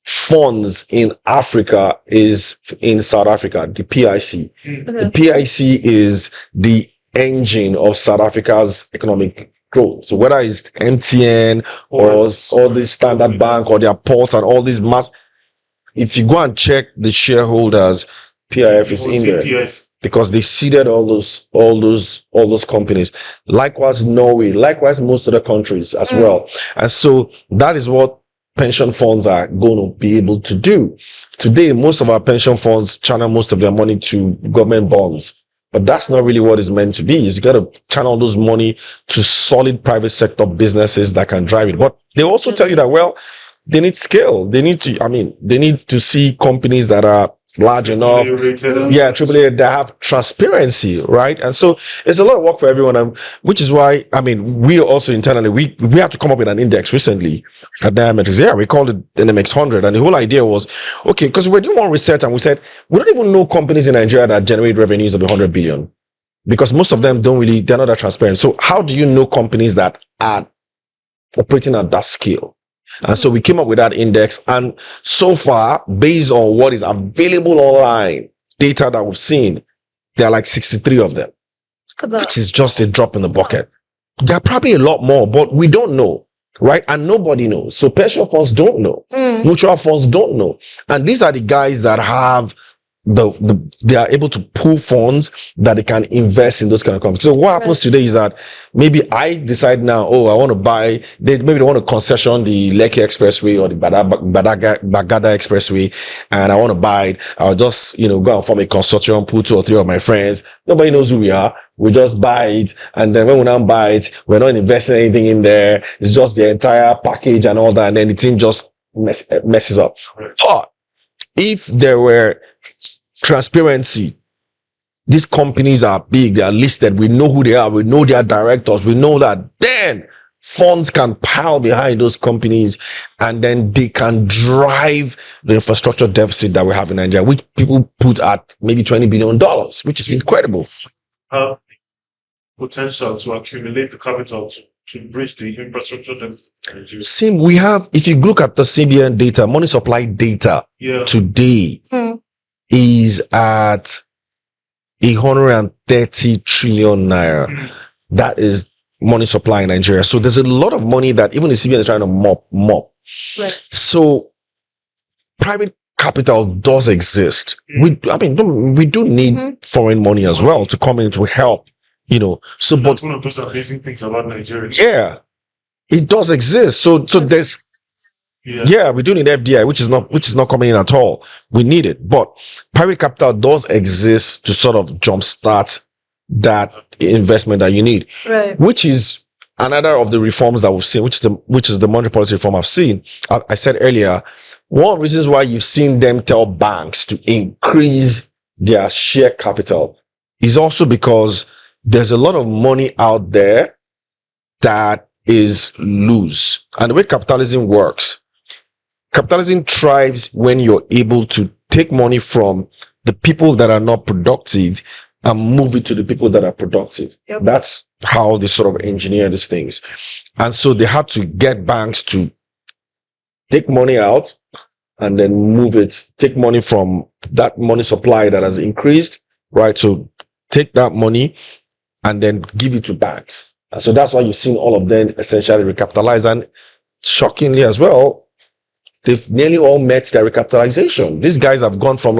funds in Africa is in South Africa, the PIC. The PIC is the engine of South Africa's economic growth. So whether it's MTN or all this Standard Bank or their ports and all these if you go and check the shareholders, PIF is in there because they seeded all those companies. Likewise, Norway, likewise most other countries as well. And so that is what pension funds are going to be able to do. Today, most of our pension funds channel most of their money to government bonds. But that's not really what it's meant to be. You got to channel those money to solid private sector businesses that can drive it. But they also tell you that, well, they need scale. They need to see companies that are large enough. Yeah, AAA, that have transparency, right? And so it's a lot of work for everyone. Which is why, we also internally, we had to come up with an index recently at Diametrics. Yeah, we called it NMX 100. And the whole idea was, okay, because we're doing more research and we said, we don't even know companies in Nigeria that generate revenues of 100 billion. Because most of them they're not that transparent. So how do you know companies that are operating at that scale? And so we came up with that index, and so far, based on what is available online, data that we've seen, there are like 63 of them, which is just a drop in the bucket. There are probably a lot more, but we don't know, right? And nobody knows. So pension funds don't know. Mutual funds don't know. And these are the guys that have they are able to pool funds that they can invest in those kind of companies. So what happens today is that maybe I decide now, I want to buy, maybe they want to concession the Lekki Expressway or the Bagada Expressway, and I want to buy it. I'll just, go and form a consortium, put 2 or 3 of my friends. Nobody knows who we are. We just buy it. And then when we now buy it, we're not investing anything in there. It's just the entire package and all that. And then the thing just messes up. But if there were transparency, these companies are big, they are listed, we know who they are, we know their directors, we know that, then funds can pile behind those companies and then they can drive the infrastructure deficit that we have in Nigeria, which people put at maybe $20 billion, which is incredible. Have potential to accumulate the capital to to bridge the infrastructure deficit in Nigeria? Same, we have, if you look at the CBN data, money supply data Yeah. today is at 130 trillion naira. That is money supply in Nigeria. So there's a lot of money that even the CBN is trying to mop. Right. So private capital does exist. We do need foreign money as well to come in to help, So, That's but one of those amazing things about Nigeria. yeah, it does exist. So there's we do need FDI, which is not coming in at all. We need it, but private capital does exist to sort of jumpstart that investment that you need, Right. which is another of the reforms that we've seen, which is the monetary policy reform I've seen. I said earlier, one of the reasons why you've seen them tell banks to increase their share capital is also because there's a lot of money out there that is loose. And the way capitalism works, capitalism thrives when you're able to take money from the people that are not productive and move it to the people that are productive. Yep. That's how they sort of engineer these things. And so they had to get banks to take money out and then move it, take money from that money supply that has increased, right? So take that money and then give it to banks. And so that's why you've seen all of them essentially recapitalize. And shockingly as well, they've nearly all met their recapitalization. These guys have gone from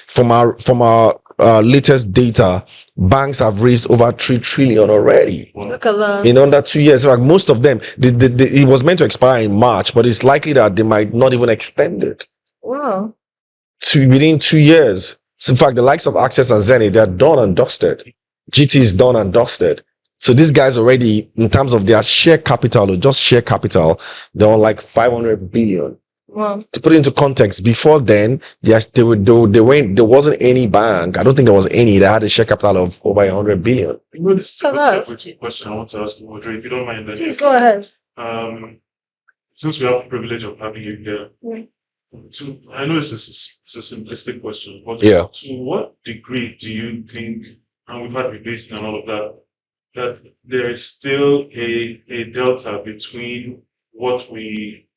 from our latest data, banks have raised over 3 trillion already. Look at that. In under 2 years. In fact, most of them, it was meant to expire in March, but it's likely that they might not even extend it Wow. within 2 years. So in fact, the likes of Access and Zenith, they're done and dusted. GT is done and dusted. So these guys already, in terms of their share capital or just share capital, they're on like 500 billion. Wow. To put it into context, before then, there wasn't any bank. I don't think there was any that had a share capital of over 100 billion. This is a good question I want to ask Ugodre, if you don't mind. Please go ahead. Since we have the privilege of having you here, Yeah. I know this is a simplistic question, but Yeah. to what degree do you think, and we've had rebasing and all of that there is still a delta between what we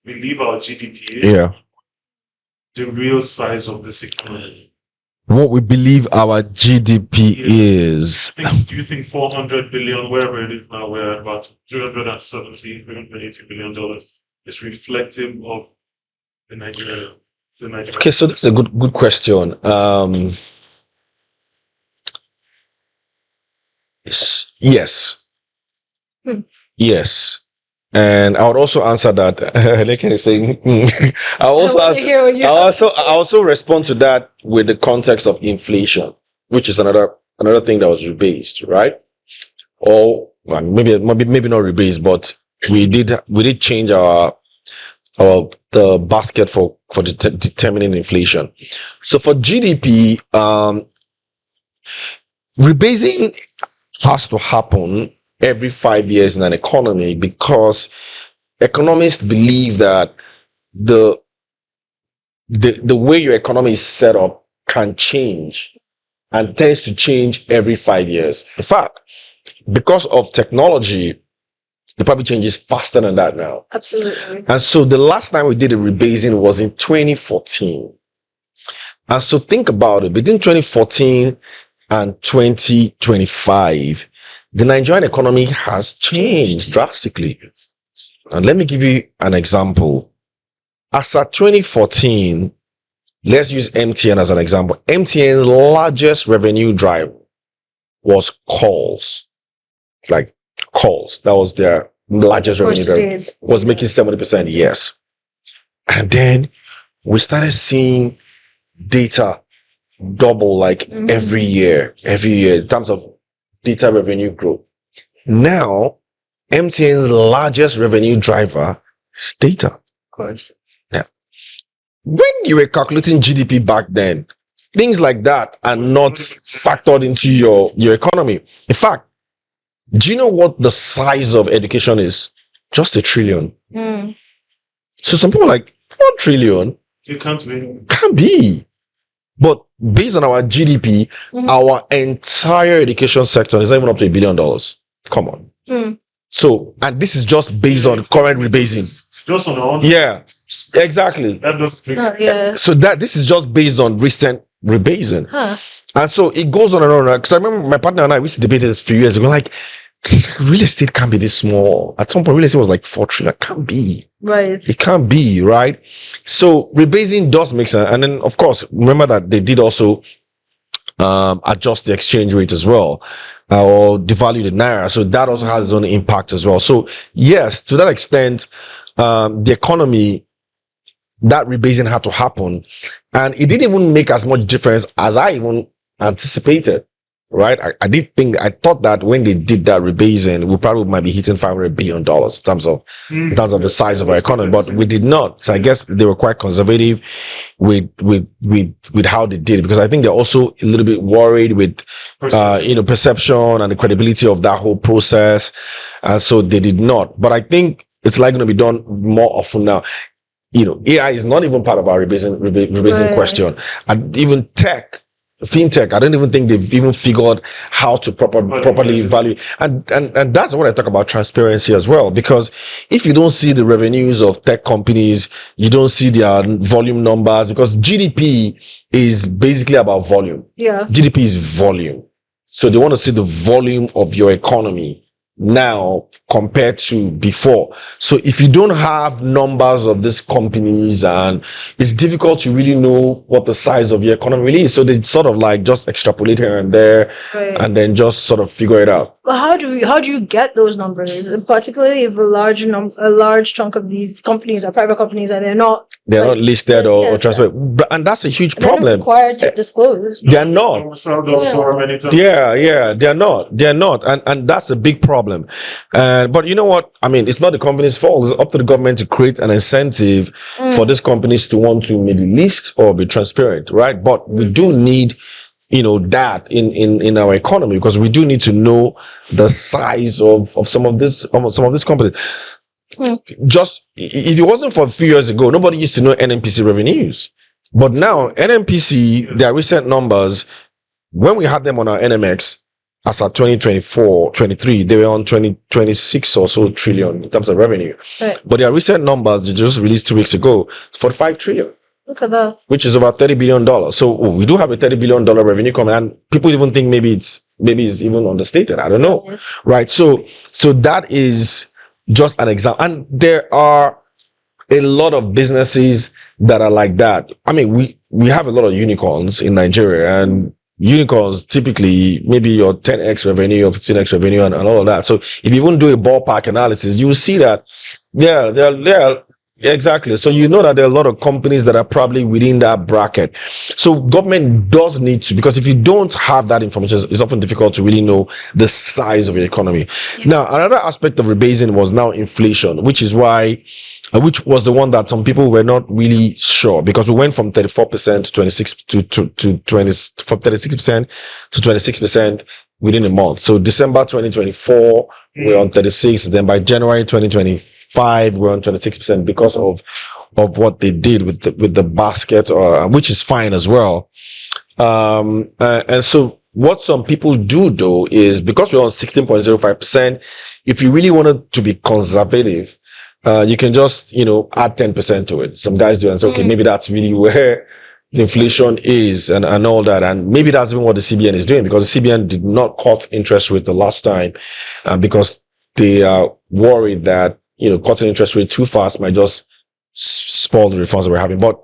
believe our GDP is, the real size of this economy? What we believe our GDP is. Do you think 400 billion, wherever it is now, we're at about $380 billion is reflective of the Nigerian? Okay, so that's a good question. Yes. Yes. And I would also answer that. I also respond to that with the context of inflation, which is another thing that was rebased, right? Or maybe not rebased, but we did change the basket for determining inflation. So for GDP, rebasing has to happen every 5 years in an economy because economists believe that the way your economy is set up can change and tends to change every 5 years. In fact, because of technology, it probably changes faster than that now. Absolutely. And so the last time we did a rebasing was in 2014. And so think about it, between 2014 and 2025, the Nigerian economy has changed drastically. And let me give you an example. As at 2014, let's use MTN as an example. MTN's largest revenue driver was calls. Like calls. That was their largest revenue driver. Was making 70%, yes. And then we started seeing data double every year in terms of data revenue growth. Now, MTN's largest revenue driver is data. Of course. Yeah. When you were calculating GDP back then, things like that are not factored into your economy. In fact, do you know what the size of education is? Just $1 trillion. So some people are like, 1 trillion? It can't be. Can't be. But based on our GDP, our entire education sector is not even up to $1 billion. Come on. Mm. So, and this is just based on current rebasing. Just on our own. Yeah, exactly. That doesn't No, yeah. So this is just based on recent rebasing. Huh. And so it goes on and on. Because I remember my partner and I, we used to debate this a few years ago. Like, real estate can't be this small. At some point, real estate was like 4 trillion. It can't be. Right. It can't be, right? So rebasing does make sense. And then, of course, remember that they did also adjust the exchange rate as well, or devalue the naira. So that also has its own impact as well. So yes, to that extent, the economy, that rebasing had to happen, and it didn't even make as much difference as I even anticipated. Right? I thought that when they did that rebasing, we probably might be hitting $500 billion in terms of the size of our economy, but we did not. So I guess they were quite conservative with how they did, because I think they're also a little bit worried with perception and the credibility of that whole process, and so they did not. But I think it's likely going to be done more often now. AI is not even part of our rebasing question, and even fintech, I don't even think they've even figured how to properly value. And that's what I talk about transparency as well. Because if you don't see the revenues of tech companies, you don't see their volume numbers, because GDP is basically about volume. Yeah. GDP is volume. So they want to see the volume of your economy now compared to before. So if you don't have numbers of these companies, and it's difficult to really know what the size of your economy really is. So they sort of like just extrapolate here and there, Right. and then just sort of figure it out. But how do you get those numbers? Particularly if a large chunk of these companies are private companies and they're not listed or transferred. And that's a huge they're not problem. required to disclose. They're not. Yeah, They're not. And that's a big problem. But you know what? I mean, it's not the company's fault. It's up to the government to create an incentive for these companies to want to maybe list or be transparent, right? But we do need, that in our economy, because we do need to know the size of some of these companies. Just, if it wasn't for a few years ago, nobody used to know NNPC revenues. But now, NNPC, their recent numbers, when we had them on our NMX, as at 2024-23, they were on 26 or so trillion in terms of revenue. Right. But their recent numbers, they just released 2 weeks ago, 45 trillion. Look at that. Which is over $30 billion. So we do have a $30 billion revenue coming, and people even think maybe it's even understated. I don't know. Yes. Right. So that is just an example. And there are a lot of businesses that are like that. I mean, we have a lot of unicorns in Nigeria, and unicorns typically maybe your 10x revenue or 15x revenue and all of that. So if you even do a ballpark analysis, you will see that, they're exactly. So you know that there are a lot of companies that are probably within that bracket. So government does need to, because if you don't have that information, it's often difficult to really know the size of your economy. Yeah. Now, another aspect of rebasing was now inflation, which is why, which was the one that some people were not really sure, because we went from 34% to 26 to 20, from 36% to 26% within a month. So December 2024, we're on 36. Then by January 2025, we're on 26% because of what they did with the basket, which is fine as well. And so what some people do though is, because we're on 16.05%, if you really wanted to be conservative, you can just, add 10% to it. Some guys do and say, okay, maybe that's really where the inflation is and all that. And maybe that's even what the CBN is doing, because the CBN did not cut interest rate the last time, because they are worried that, cutting interest rate too fast might just spoil the refunds that we're having. But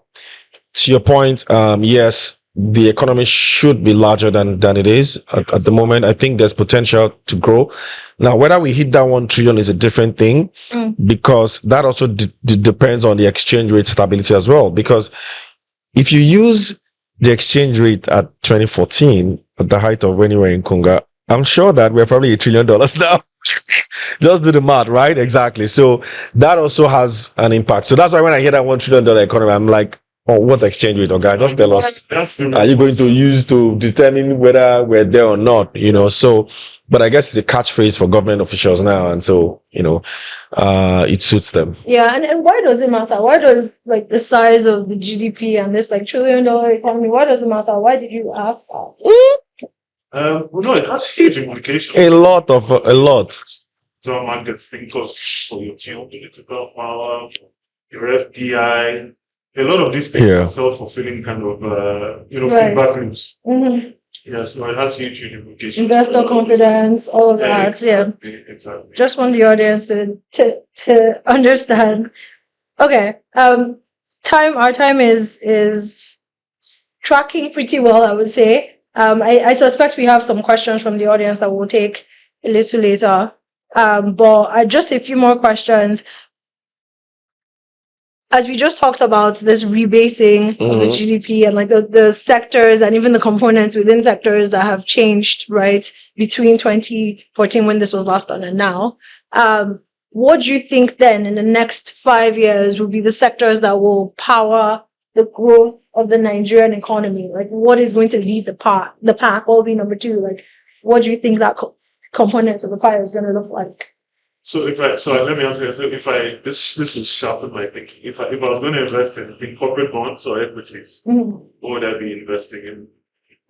to your point, yes, the economy should be larger than it is at the moment. I think there's potential to grow. Now, whether we hit that 1 trillion is a different thing, because that also depends on the exchange rate stability as well. Because if you use the exchange rate at 2014, at the height of when you were in Kunga, I'm sure that we're probably $1 trillion now. Just do the math, right? Exactly. So that also has an impact. So that's why when I hear that $1 trillion economy, I'm like, oh, what exchange rate, guy? Just tell us. Are you going to use to determine whether we're there or not? So, but I guess it's a catchphrase for government officials now, and so it suits them. Yeah, and why does it matter? Why does the size of the GDP and this $1 trillion economy? Why does it matter? Why did you ask that? Well, no, it has huge implications. A lot. Some markets think of for your geopolitical power, for your FDI. A lot of these things Yeah. are self-fulfilling kind of, Right. feedback loops. Mhm. Yes, no, it has huge implications. Investor confidence, all of that. Yeah. Exactly. Just want the audience to understand. Okay. Our time is tracking pretty well, I would say. I suspect we have some questions from the audience that we'll take a little later. But just a few more questions. As we just talked about this rebasing of the Mhm. GDP and like the sectors and even the components within sectors that have changed, right, between 2014 when this was last done and now. What do you think then in the next 5 years will be the sectors that will power the growth of the Nigerian economy? Like what is going to lead the pack? What will be number two? Like what do you think that component of the pie is going to look like? So let me answer. So this will sharpen my thinking. If I was going to invest in corporate bonds or equities, Mhm. what would I be investing in?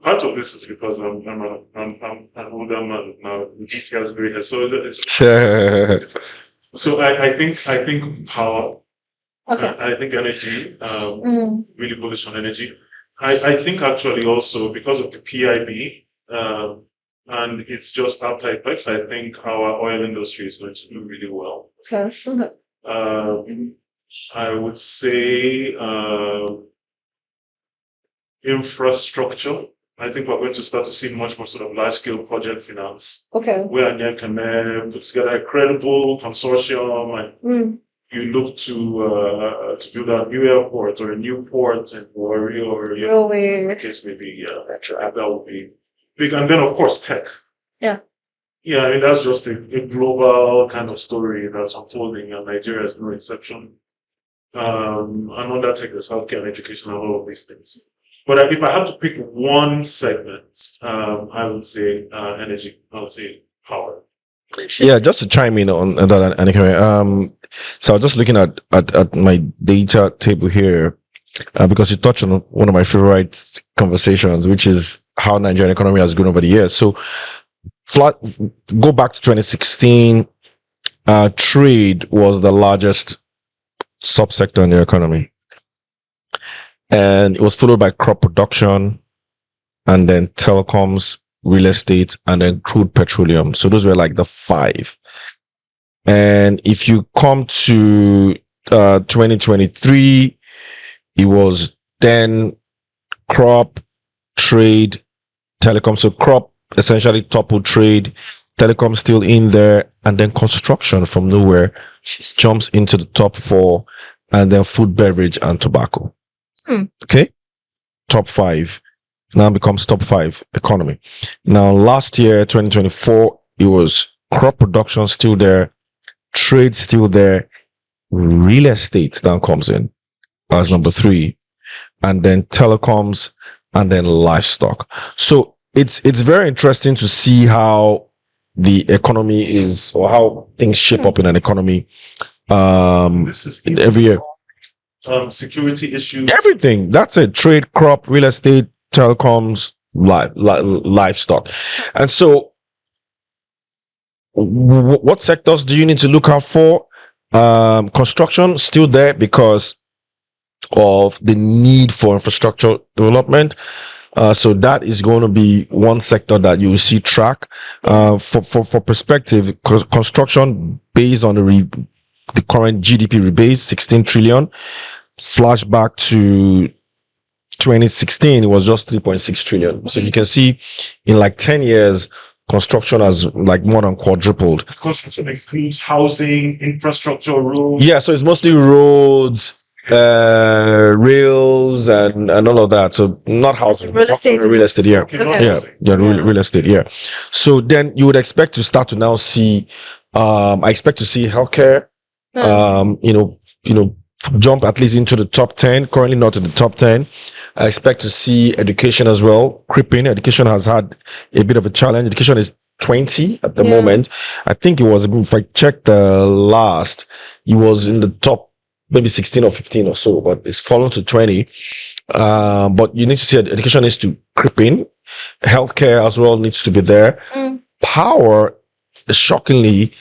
Part of this is because I'm an older man now. GC has gray hair, so I think power. Okay. I think energy. Mm. Really bullish on energy. I think actually also because of the PIB. And it's just after effects, I think our oil industry is going to do really well. Okay. I would say infrastructure. I think we're going to start to see much more sort of large scale project finance Okay. where Anya can put together a credible consortium and Mm. you look to build a new airport or a new port in Warri or Railway. the case maybe that would be big. And then of course tech. Yeah. Yeah, I mean that's just a global kind of story that's unfolding, and Nigeria is no exception. Another tech is healthcare and education and all of these things. But if I had to pick one segment, I would say energy. I would say power. Yeah, just to chime in on that, Anika. So I was just looking at my data table here, because you touched on one of my favorite conversations, which is how Nigerian economy has grown over the years. So, go back to 2016, trade was the largest subsector in the economy, and it was followed by crop production, and then telecoms, real estate, and then crude petroleum. So those were like the five. And if you come to 2023, it was then crop, trade, telecom. So crop essentially toppled trade, telecom still in there, and then construction from nowhere jumps into the top four, and then food, beverage, and tobacco. Okay, top five now becomes top five economy. Now, last year, 2024, it was crop production still there, trade still there, real estate now comes in as number three, and then telecoms, and then livestock. So it's very interesting to see how the economy is, or how things shape up in an economy. This is Every year, security issues. everything. That's it. Trade, crop, real estate, telecoms, livestock. And so, what sectors do you need to look out for? Construction still there because of the need for infrastructure development. So that is going to be one sector that you will see track. For perspective, construction based on the current GDP rebase, 16 trillion. Flashback to 2016, it was just 3.6 trillion. So you can see in like 10 years, construction has like more than quadrupled. Construction includes housing, infrastructure, roads. Yeah, so it's mostly roads, rails, and all of that. So not housing, Real estate. real estate. Yeah, Okay, not Okay. yeah, housing. yeah, real estate. Yeah. So then you would expect to start to now see. I expect to see healthcare. Jump at least into the top 10. Currently not in the top 10. I expect to see education as well creeping. Education has had a bit of a challenge. Education is 20 at the moment. I think it was, if I checked the last, it was in the top maybe 16 or 15 or so, but it's fallen to 20. But you need to see education needs to creep in. Healthcare as well needs to be there. Power, shockingly,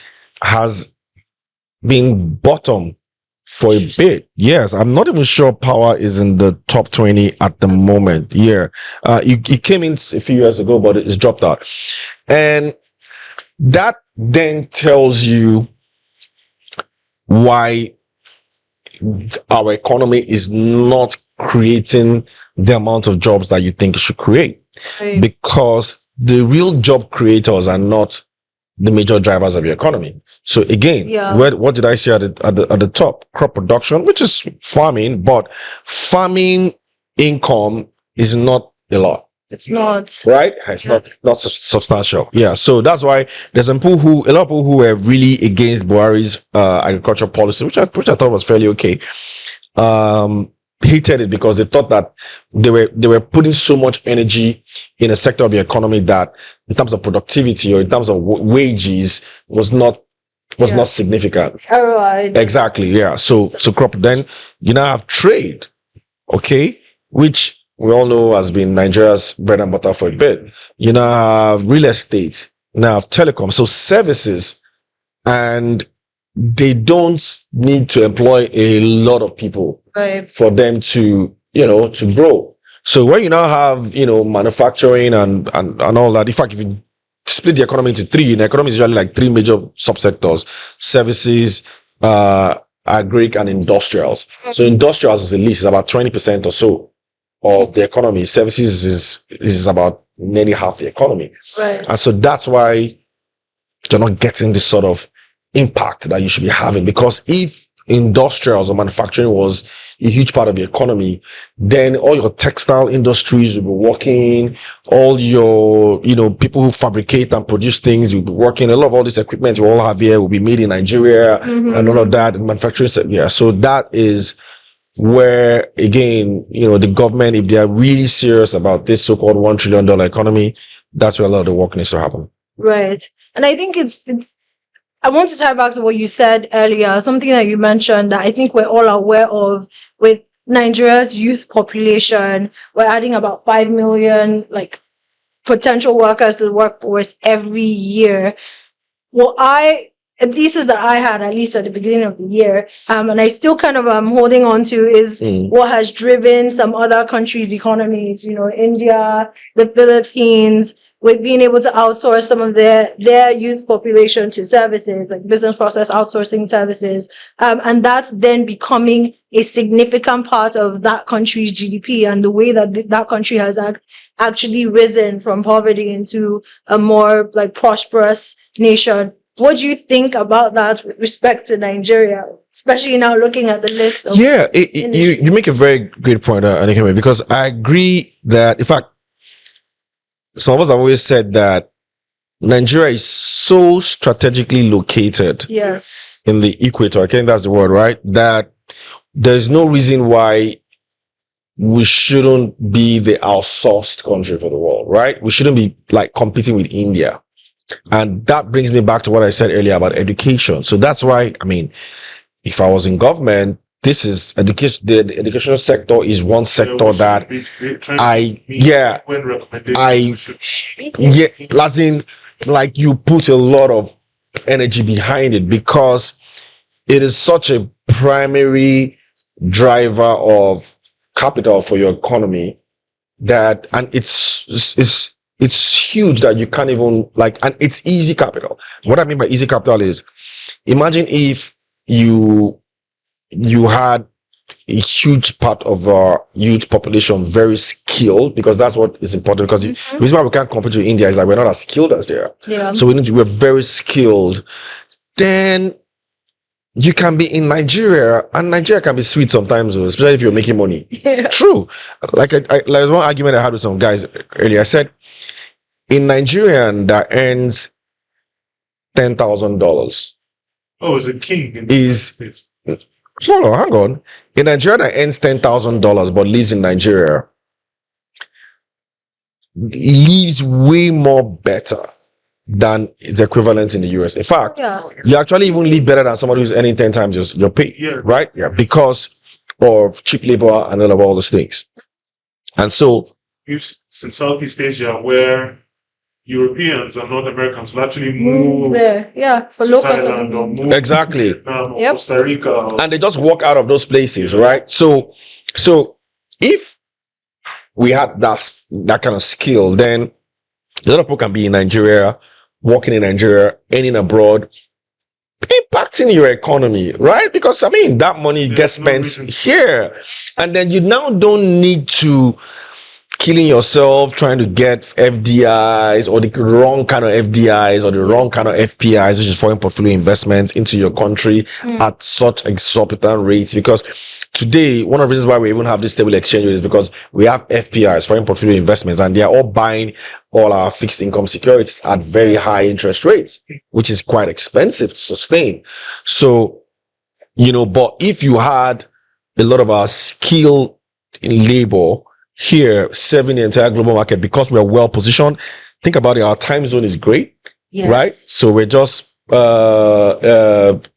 has been bottom for a bit. Yes, I'm not even sure power is in the top 20 at the moment. Yeah. It came in a few years ago, but it's dropped out. And that then tells you why our economy is not creating the amount of jobs that you think it should create. Right. Because the real job creators are not the major drivers of your economy. So again, what did I say at the top? Crop production, which is farming, but farming income is not a lot. It's not. Right? It's not substantial. Yeah. So that's why there's a lot of people who were really against Buhari's agricultural policy, which I thought was fairly okay. Hated it because they thought that they were putting so much energy in a sector of the economy that in terms of productivity or in terms of wages was not significant. ROI. Exactly. Yeah. So crop, then you now have trade, okay, which we all know has been Nigeria's bread and butter for a bit. You now have real estate, you now have telecom, so services, and they don't need to employ a lot of people for them to, to grow. So when you now have, manufacturing and all that, in fact, if you split the economy into three, the economy is usually like three major subsectors: services, agric, and industrials. So industrials is the least, about 20% or so of the economy. Services is about nearly half the economy. Right. And so that's why you're not getting this sort of impact that you should be having, because if industrials or manufacturing was a huge part of the economy, then all your textile industries will be working, all your, people who fabricate and produce things will be working. A lot of all this equipment we all have here will be made in Nigeria and all of that, manufacturing. Yeah. So that is where, again, the government, if they are really serious about this so-called $1 trillion economy, that's where a lot of the work needs to happen. Right. And I think it's I want to tie back to what you said earlier, something that you mentioned that I think we're all aware of with Nigeria's youth population. We're adding about 5 million potential workers to the workforce every year. Well, thesis that I had, at least at the beginning of the year, and I still kind of am holding on to, is what has driven some other countries' economies, India, the Philippines, with being able to outsource some of their youth population to services, like business process outsourcing services. And that's then becoming a significant part of that country's GDP and the way that that country has actually risen from poverty into a more prosperous nation. What do you think about that with respect to Nigeria, especially now looking at the list of you make a very great point, Anikeme, because I agree that, in fact, some of us have always said that Nigeria is so strategically located in the equator, I think that's the word, right? That there's no reason why we shouldn't be the outsourced country for the world, right? We shouldn't be competing with India. And that brings me back to what I said earlier about education. So that's why, if I was in government, this is education. The educational sector is one sector that you put a lot of energy behind it, because it is such a primary driver of capital for your economy and it's huge that you can't even and it's easy capital. What I mean by easy capital is, imagine if you had a huge part of our youth population very skilled, because that's what is important, because the reason why we can't compete with India is that we're not as skilled as they are. Yeah. So we're very skilled. Then you can be in Nigeria, and Nigeria can be sweet sometimes, especially if you're making money. Yeah. True. There's one argument I had with some guys earlier. I said, in Nigerian that earns $10,000. Oh, is a king in the States. Hold on, hang on. In Nigeria that earns $10,000 but lives in Nigeria, lives way more better than its equivalent in the US. In fact, you actually even live better than somebody who's earning 10 times your pay, right? Yeah, because of cheap labor and all those things. And so use in Southeast Asia where Europeans and North Americans will actually Move move there. Yeah, for to local Thailand or move Exactly. to Vietnam or Yep. Costa Rica. Or, And they just walk out of those places, right? So if we had that kind of skill, then a lot of people can be in Nigeria, working in Nigeria, earning abroad, impacting your economy, right? Because I mean, that money gets no spent reason. here, and then you now don't need to killing yourself trying to get FDIs or the wrong kind of FDIs or the wrong kind of FPIs, which is foreign portfolio investments, into your country at such exorbitant rates. Because today, one of the reasons why we even have this stable exchange rate is because we have FPIs, foreign portfolio investments, and they are all buying all our fixed income securities at very high interest rates, which is quite expensive to sustain. So, but if you had a lot of our skilled labor here serving the entire global market, because we are well positioned, think about it, our time zone is great, Yes. right? So we're just sometimes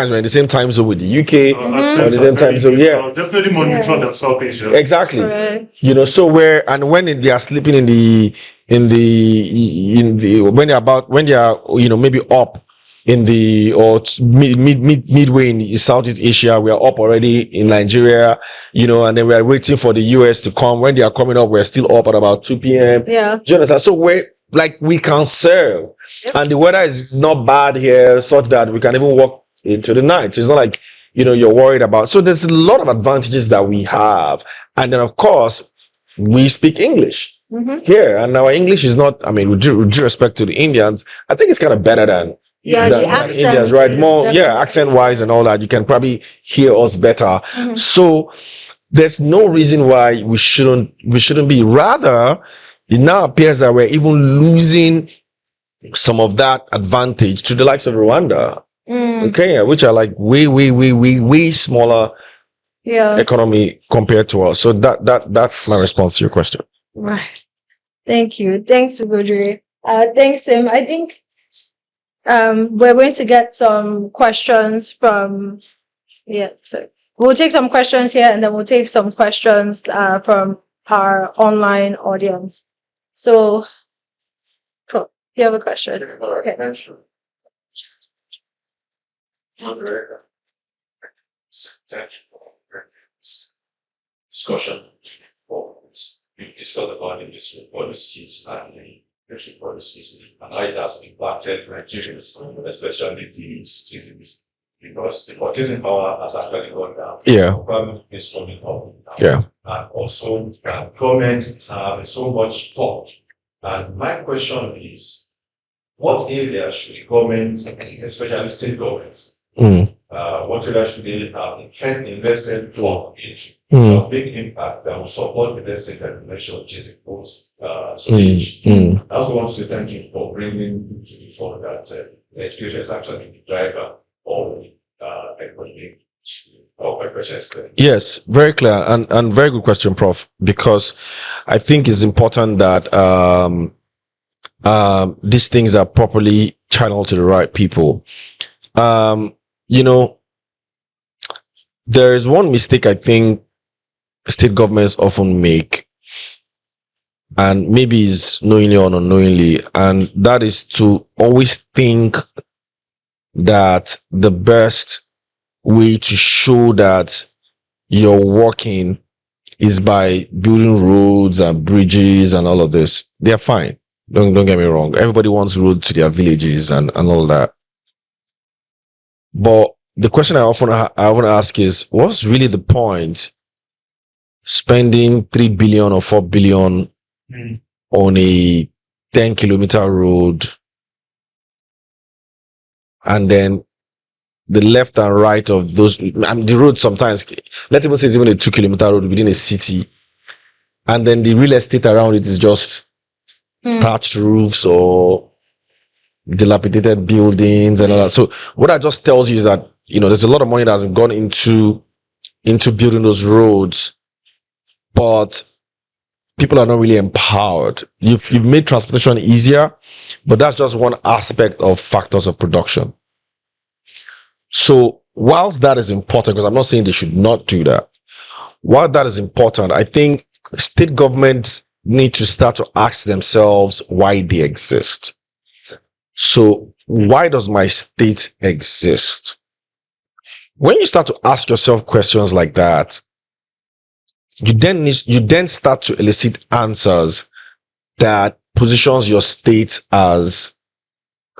we're in the same time zone with the UK, Accents or the are same time very zone, neutral, definitely more neutral than South Asia. exactly. Correct. So when they are sleeping when they are maybe up in the or midway in Southeast Asia, we are up already in Nigeria, and then we are waiting for the US to come. When they are coming up, we're still up at about 2 p.m. Yeah. Do you understand? So we can serve, Yep. and the weather is not bad here, such that we can even walk into the night. So it's not like you're worried about. So there's a lot of advantages that we have, and then of course we speak English here, and our English is not. I mean, with due respect to the Indians, I think it's kind of better than. Yeah, than the accent Indians, right? is More, definitely- accent wise and all that. You can probably hear us better. So there's no reason why we shouldn't be. Rather, it now appears that we're even losing some of that advantage to the likes of Rwanda, Kenya, which are like way smaller economy compared to us. So that's my response to your question. Right. Thank you. Thanks, Ugodre. Thanks, Tim. I think we're going to get some questions from so we'll take some questions here, and then we'll take some questions from our online audience. So cool. You have a question. Okay. Discussion. We discussed about investment policies and pension policies and how it has impacted Nigerians, especially the citizens, because the purchasing power has actually gone down. Yeah. Employment is coming up. Yeah. And also, government is having so much thought. And my question is, what area should the government, especially state governments, what area should they have invested for into a big impact that will support the best intervention, which is a post stage? I also want to thank you for bringing to the fore that education is actually the driver of economic. My question is clear. Yes, very clear and very good question, Prof. Because I think it's important that these things are properly channeled to the right people. There is one mistake I think state governments often make, and maybe is knowingly or unknowingly, and that is to always think that the best way to show that you're working is by building roads and bridges and all of this. They're fine. Don't get me wrong. Everybody wants roads to their villages and all that. But the question I often ask is, what's really the point spending 3 billion or 4 billion on a 10-kilometer road, and then the left and right of those, the road sometimes, let's even say it's even a 2-kilometer road within a city, and then the real estate around it is just patched roofs or dilapidated buildings and all that. So what that just tells you is that, there's a lot of money that has gone into building those roads, but people are not really empowered. You've made transportation easier, but that's just one aspect of factors of production. So whilst that is important, because I'm not saying they should not do that, while that is important, I think state governments need to start to ask themselves why they exist. So why does my state exist? When you start to ask yourself questions like that, you then start to elicit answers that positions your state as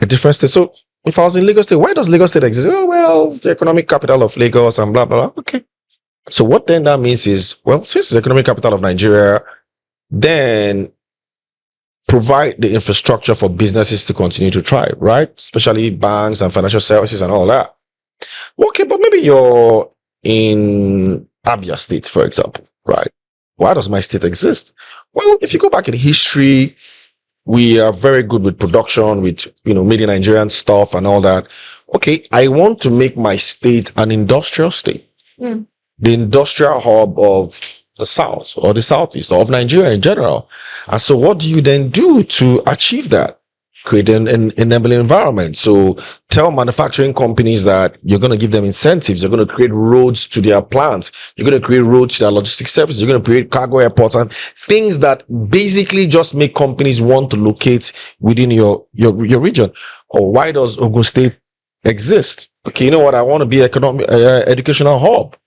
a different state. So if I was in Lagos State, why does Lagos State exist? Oh, well, it's the economic capital of Lagos and blah, blah, blah. Okay. So what then that means is, well, since it's the economic capital of Nigeria, then provide the infrastructure for businesses to continue to thrive, right? Especially banks and financial services and all that. Okay, but maybe you're in Abia State, for example, right? Why does my state exist? Well, if you go back in history, we are very good with production, with, made in Nigerian stuff and all that. Okay, I want to make my state an industrial state, the industrial hub of the South or the Southeast or of Nigeria in general. And so what do you then do to achieve that? Create an enabling environment. So tell manufacturing companies that you're going to give them incentives. You're going to create roads to their plants. You're going to create roads to their logistics services. You're going to create cargo airports and things that basically just make companies want to locate within your region. Or why does Ogun State exist? Okay, you know what? I want to be educational hub,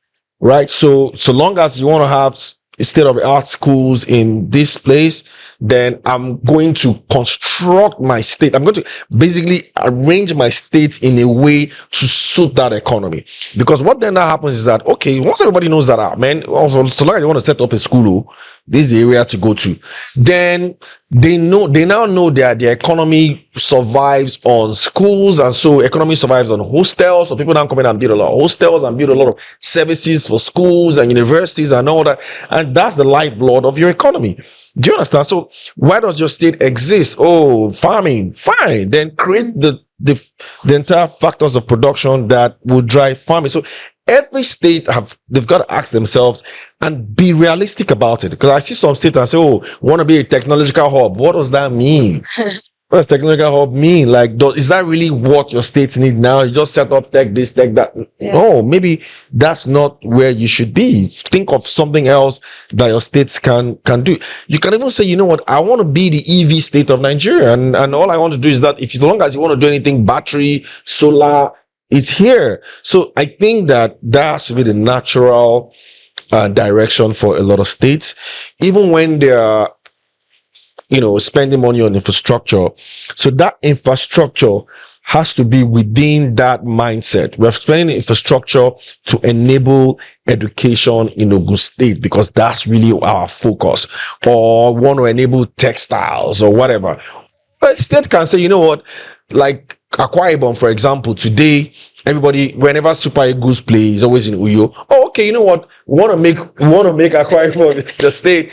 right? So long as you want to have state-of-the-art schools in this place, then I'm going to construct my state. I'm going to basically arrange my state in a way to suit that economy. Because what then that happens is that, okay, once everybody knows that, also, so long as you want to set up a school, this is the area to go to, then they now know that the economy survives on schools, and so economy survives on hostels. So people now come in and build a lot of hostels and build a lot of services for schools and universities and all that. And that's the lifeblood of your economy. Do you understand? So why does your state exist? Oh, farming. Fine. Then create the entire factors of production that will drive farming. So every state they've got to ask themselves and be realistic about it. Because I see some states and say, oh, want to be a technological hub. What does that mean? What does technological hub mean? Like, is that really what your states need now? You just set up tech this, tech that. Yeah. No, maybe that's not where you should be. Think of something else that your states can do. You can even say, you know what, I want to be the EV state of Nigeria. And all I want to do is that as long as you want to do anything, battery, solar, it's here. So I think that has to be the natural direction for a lot of states, even when they are spending money on infrastructure. So that infrastructure has to be within that mindset. We're spending infrastructure to enable education in Ogun State because that's really our focus, or want to enable textiles or whatever. But state can say, you know what, like Akwa Ibom, for example, today, everybody, whenever Super Eagles play, is always in Uyo. Oh, okay, you know what? We want to make Akwa Ibom the state.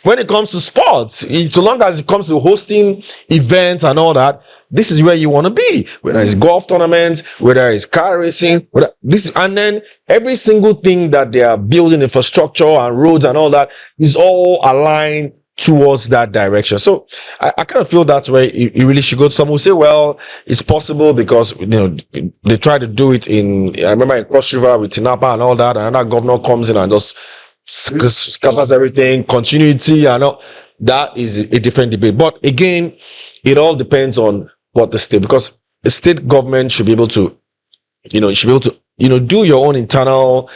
When it comes to sports, so long as it comes to hosting events and all that, this is where you want to be. Whether it's golf tournaments, whether it's car racing, and then every single thing that they are building, infrastructure and roads and all that, is all aligned towards that direction. So I kind of feel that's where you really should go. Some will say, well, it's possible because they try to do it I remember in Cross River with Tinapa and all that, and another governor comes in and just scatters everything, continuity and all. That is a different debate. But again, it all depends on what the state, because the state government should be able to do your own internal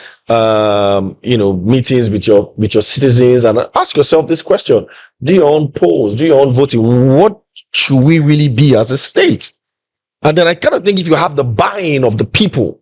meetings with your citizens and ask yourself this question. Do your own polls, do your own voting. What should we really be as a state? And then I kind of think if you have the buy-in of the people,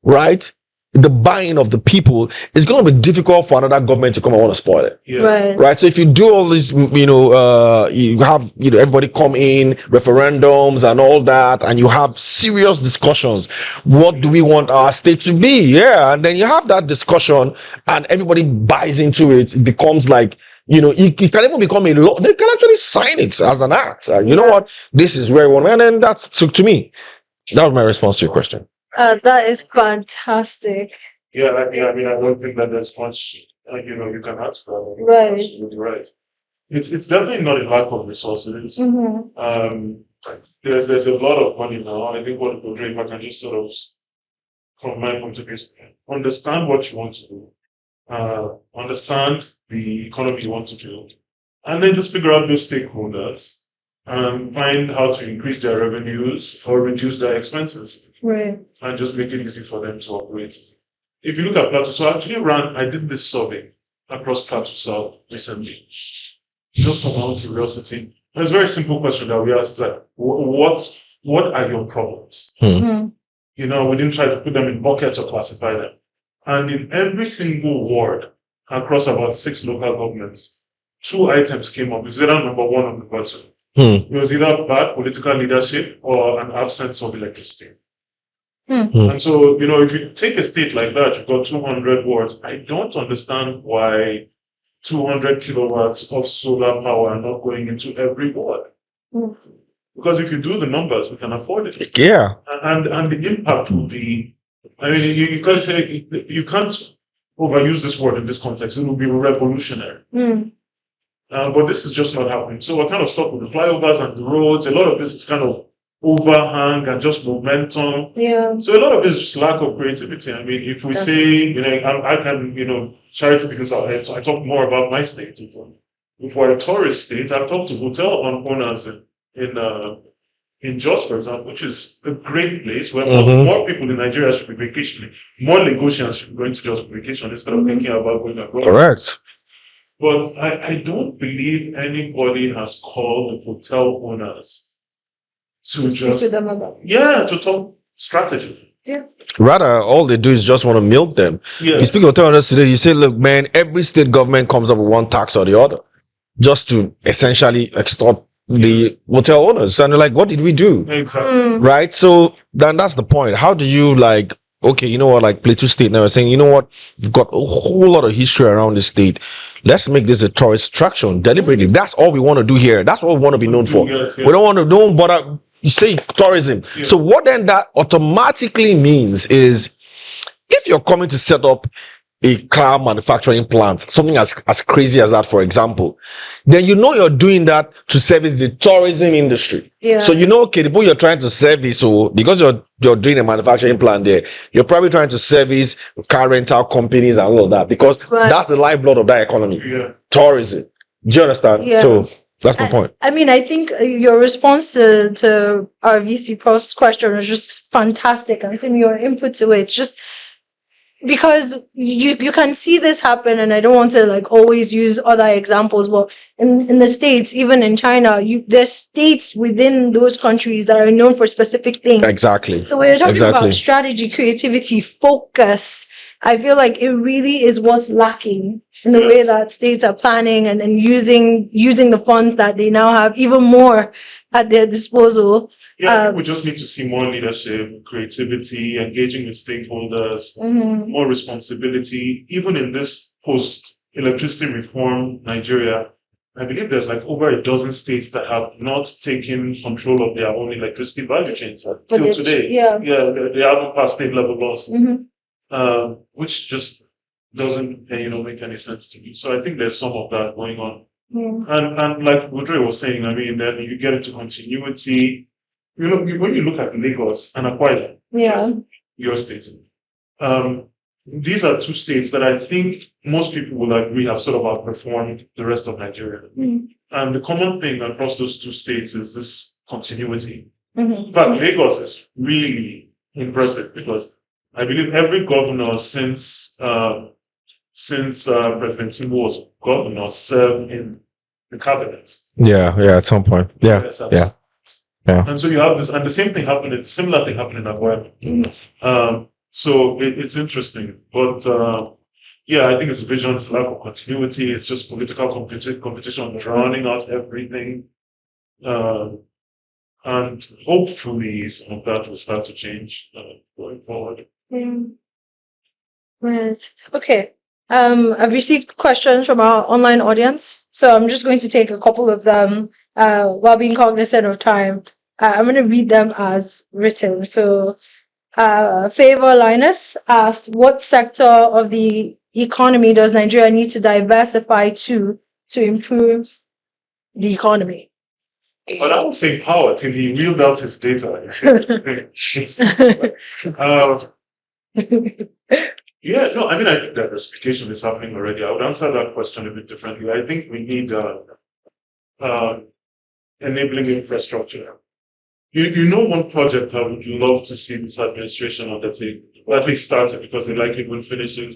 right? The buy-in of the people, it's going to be difficult for another government to come and want to spoil it. Yeah. Right. So if you do all this, you have, everybody come in, referendums and all that, and you have serious discussions. What do we want our state to be? Yeah. And then you have that discussion and everybody buys into it. It becomes like, it can even become a law. They can actually sign it as an act. You know what? This is where we want. And then that's, to me, that was my response to your question. That is fantastic. Yeah, I mean, I don't think that there's much, you can ask for. Right. Absolutely right. It's definitely not a lack of resources. Mm-hmm. There's a lot of money now. I think what Ugodre, if I can just sort of, from my point of view, understand what you want to do understand the economy you want to build, and then just figure out those stakeholders and find how to increase their revenues or reduce their expenses, Right. and just make it easy for them to operate. If you look at Plateau, so I did this survey across Plateau South recently, just for my own curiosity. And it's a very simple question that we asked, like, what are your problems? Mm. We didn't try to put them in buckets or classify them. And in every single ward across about 6 local governments, 2 items came up. It was either number 1 or number 2. It was either bad political leadership or an absence of electricity. And so, if you take a state like that, you've got 200 wards. I don't understand why 200 kilowatts of solar power are not going into every ward. Because if you do the numbers, we can afford it. Yeah. And the impact will be, you can't say, you can't overuse this word in this context. It will be revolutionary. But this is just not happening. So we're kind of stuck with the flyovers and the roads. A lot of this is kind of overhang and just momentum. Yeah. So a lot of it is just lack of creativity. I mean, if we say, I can, charity, because I talk more about my state. If we're a tourist state, I've talked to hotel owners in Jos, for example, which is a great place where more people in Nigeria should be vacationing. More Lagosians should be going to Jos for vacation instead of thinking about going abroad. Correct. But I don't believe anybody has called the hotel owners to just to talk strategy. Yeah. Rather, all they do is just want to milk them. Yeah. You speak of owners today, you say, look, man, every state government comes up with one tax or the other just to essentially extort the hotel owners. And they're like, what did we do? Exactly. Right? So then that's the point. How do you like Plateau State now saying, we've got a whole lot of history around this state. Let's make this a tourist attraction deliberately. That's all we want to do here. That's what we want to be known for. Yes. We don't want to know, but you say tourism. Yeah. So what then that automatically means is if you're coming to set up a car manufacturing plant, something as crazy as that, for example, then you're doing that to service the tourism industry. Yeah. So okay, the people you're trying to service, so because you're doing a manufacturing plant there, you're probably trying to service car rental companies and all of that, because that's the lifeblood of that economy. Yeah. Tourism. Do you understand? Yeah. So that's my point. I mean, I think your response to our VC Prof's question was just fantastic, and Sim, your input to it, just because you can see this happen, and I don't want to always use other examples, but in the States, even in China, there's states within those countries that are known for specific things. Exactly. So when you're talking about strategy, creativity, focus, I feel like it really is what's lacking in the way that states are planning and using the funds that they now have even more at their disposal. Yeah, I think we just need to see more leadership, creativity, engaging with stakeholders, more responsibility. Even in this post-electricity reform Nigeria, I believe there's over a dozen states that have not taken control of their own electricity value chains till today. Yeah, they haven't passed state-level laws, which just doesn't make any sense to me. So I think there's some of that going on. And like Ugodre was saying, I mean, then you get into continuity. When you look at Lagos and Akwa Ibom, your state, these are 2 states that I think most people will agree have sort of outperformed the rest of Nigeria. And the common thing across those 2 states is this continuity. In fact, Lagos is really impressive because I believe every governor since President Tinubu was governor served in the cabinet. Yeah, at some point. Yeah. And so you have this, and the similar thing happened in Akwa Ibom. So it's interesting, but I think it's vision, it's lack of continuity, it's just political competition drowning out everything, and hopefully some of that will start to change going forward. Right. Okay. I've received questions from our online audience, so I'm just going to take a couple of them while being cognizant of time. I'm going to read them as written. So, Favor Linus asked, what sector of the economy does Nigeria need to diversify to improve the economy? But I would say power till he reeled out his data. Yeah, no, I mean, I think diversification is happening already. I would answer that question a bit differently. I think we need uh, enabling infrastructure. You know, one project I would love to see this administration undertake, or at least start it because they likely will finish it.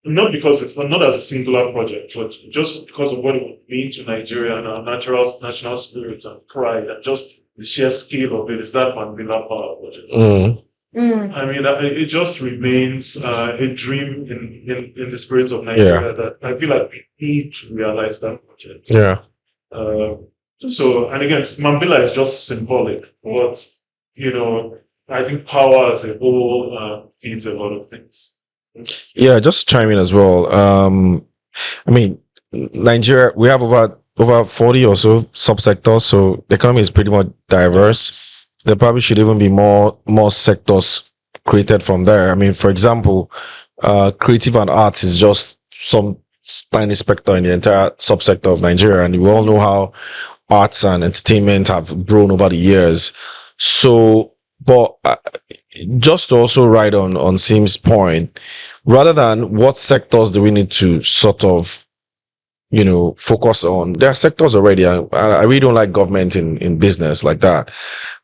Not because it's not as a singular project, but just because of what it would mean to Nigeria and our national spirit and pride and just the sheer scale of it is that Mandela Power project. I mean, it just remains a dream in the spirit of Nigeria that I feel like we need to realize that project. Yeah. So, and again, Mandela is just symbolic, but, you know, I think power as a whole feeds a lot of things. Yeah, just chime in as well. I mean, Nigeria, we have over 40 or so subsectors, so the economy is pretty much diverse. There probably should even be more sectors created from there. I mean, for example, creative and arts is just some tiny sector in the entire subsector of Nigeria, and we all know how arts and entertainment have grown over the years. So, but just to also ride on Sim's point, rather than what sectors do we need to sort of, you know, focus on, there are sectors already. I really don't like government in business like that.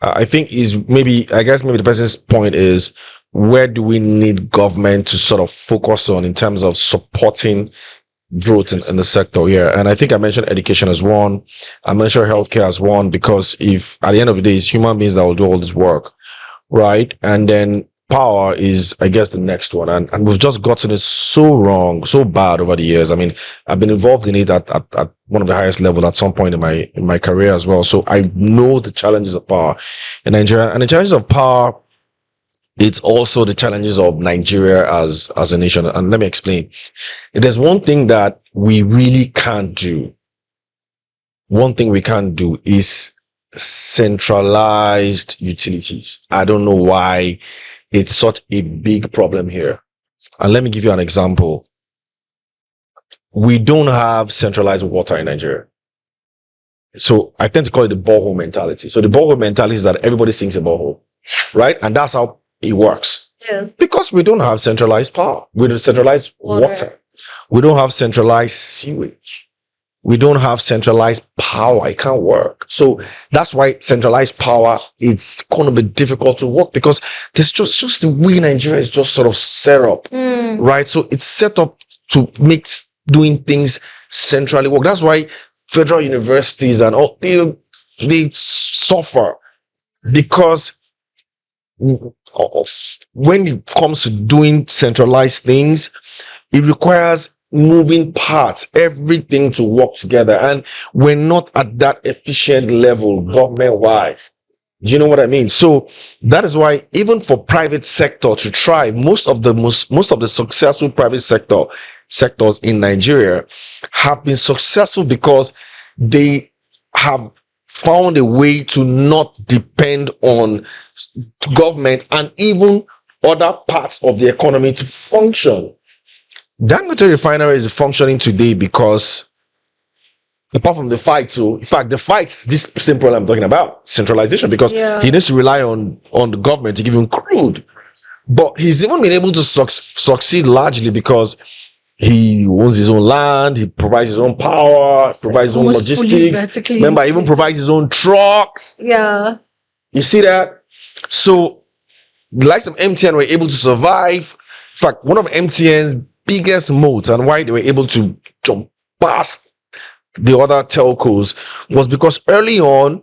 I think maybe the person's point is, where do we need government to sort of focus on in terms of supporting growth in the sector here? And I think I mentioned education as one. I mentioned healthcare as one, because if at the end of the day it's human beings that will do all this work, right? And then power is, I guess, the next one. And we've just gotten it so wrong, so bad over the years. I mean, I've been involved in it at one of the highest level at some point in my career as well. So I know the challenges of power in Nigeria, and the challenges of power, it's also the challenges of Nigeria as a nation. And let me explain. If there's one thing that we really can't do, is centralized utilities. I don't know why it's such a big problem here. And let me give you an example. We don't have centralized water in Nigeria. So I tend to call it the borehole mentality. So the borehole mentality is that everybody sinks a borehole, right? And that's how it works. Yeah. Because we don't have centralized power. We don't centralized water. We don't have centralized sewage. We don't have centralized power. It can't work. So that's why centralized power, it's going to be difficult to work, because there's just the way Nigeria is just sort of set up, right? So it's set up to make doing things centrally work. That's why federal universities and all, they suffer, because when it comes to doing centralized things, it requires moving parts, everything to work together. And we're not at that efficient level government wise. Do you know what I mean? So that is why even for private sector to try, most of the successful private sectors in Nigeria have been successful because they have found a way to not depend on government and even other parts of the economy to function. Dangote Refinery is functioning today because, apart from the fight, so in fact, the fight's this same problem I'm talking about, centralization, because he needs to rely on the government to give him crude. But he's even been able to succeed largely because he owns his own land, he provides his own power, provides his own logistics. Remember, he even provides his own trucks. Yeah. You see that? So the likes of MTN were able to survive. In fact, one of MTN's biggest moats and why they were able to jump past the other telcos was because early on,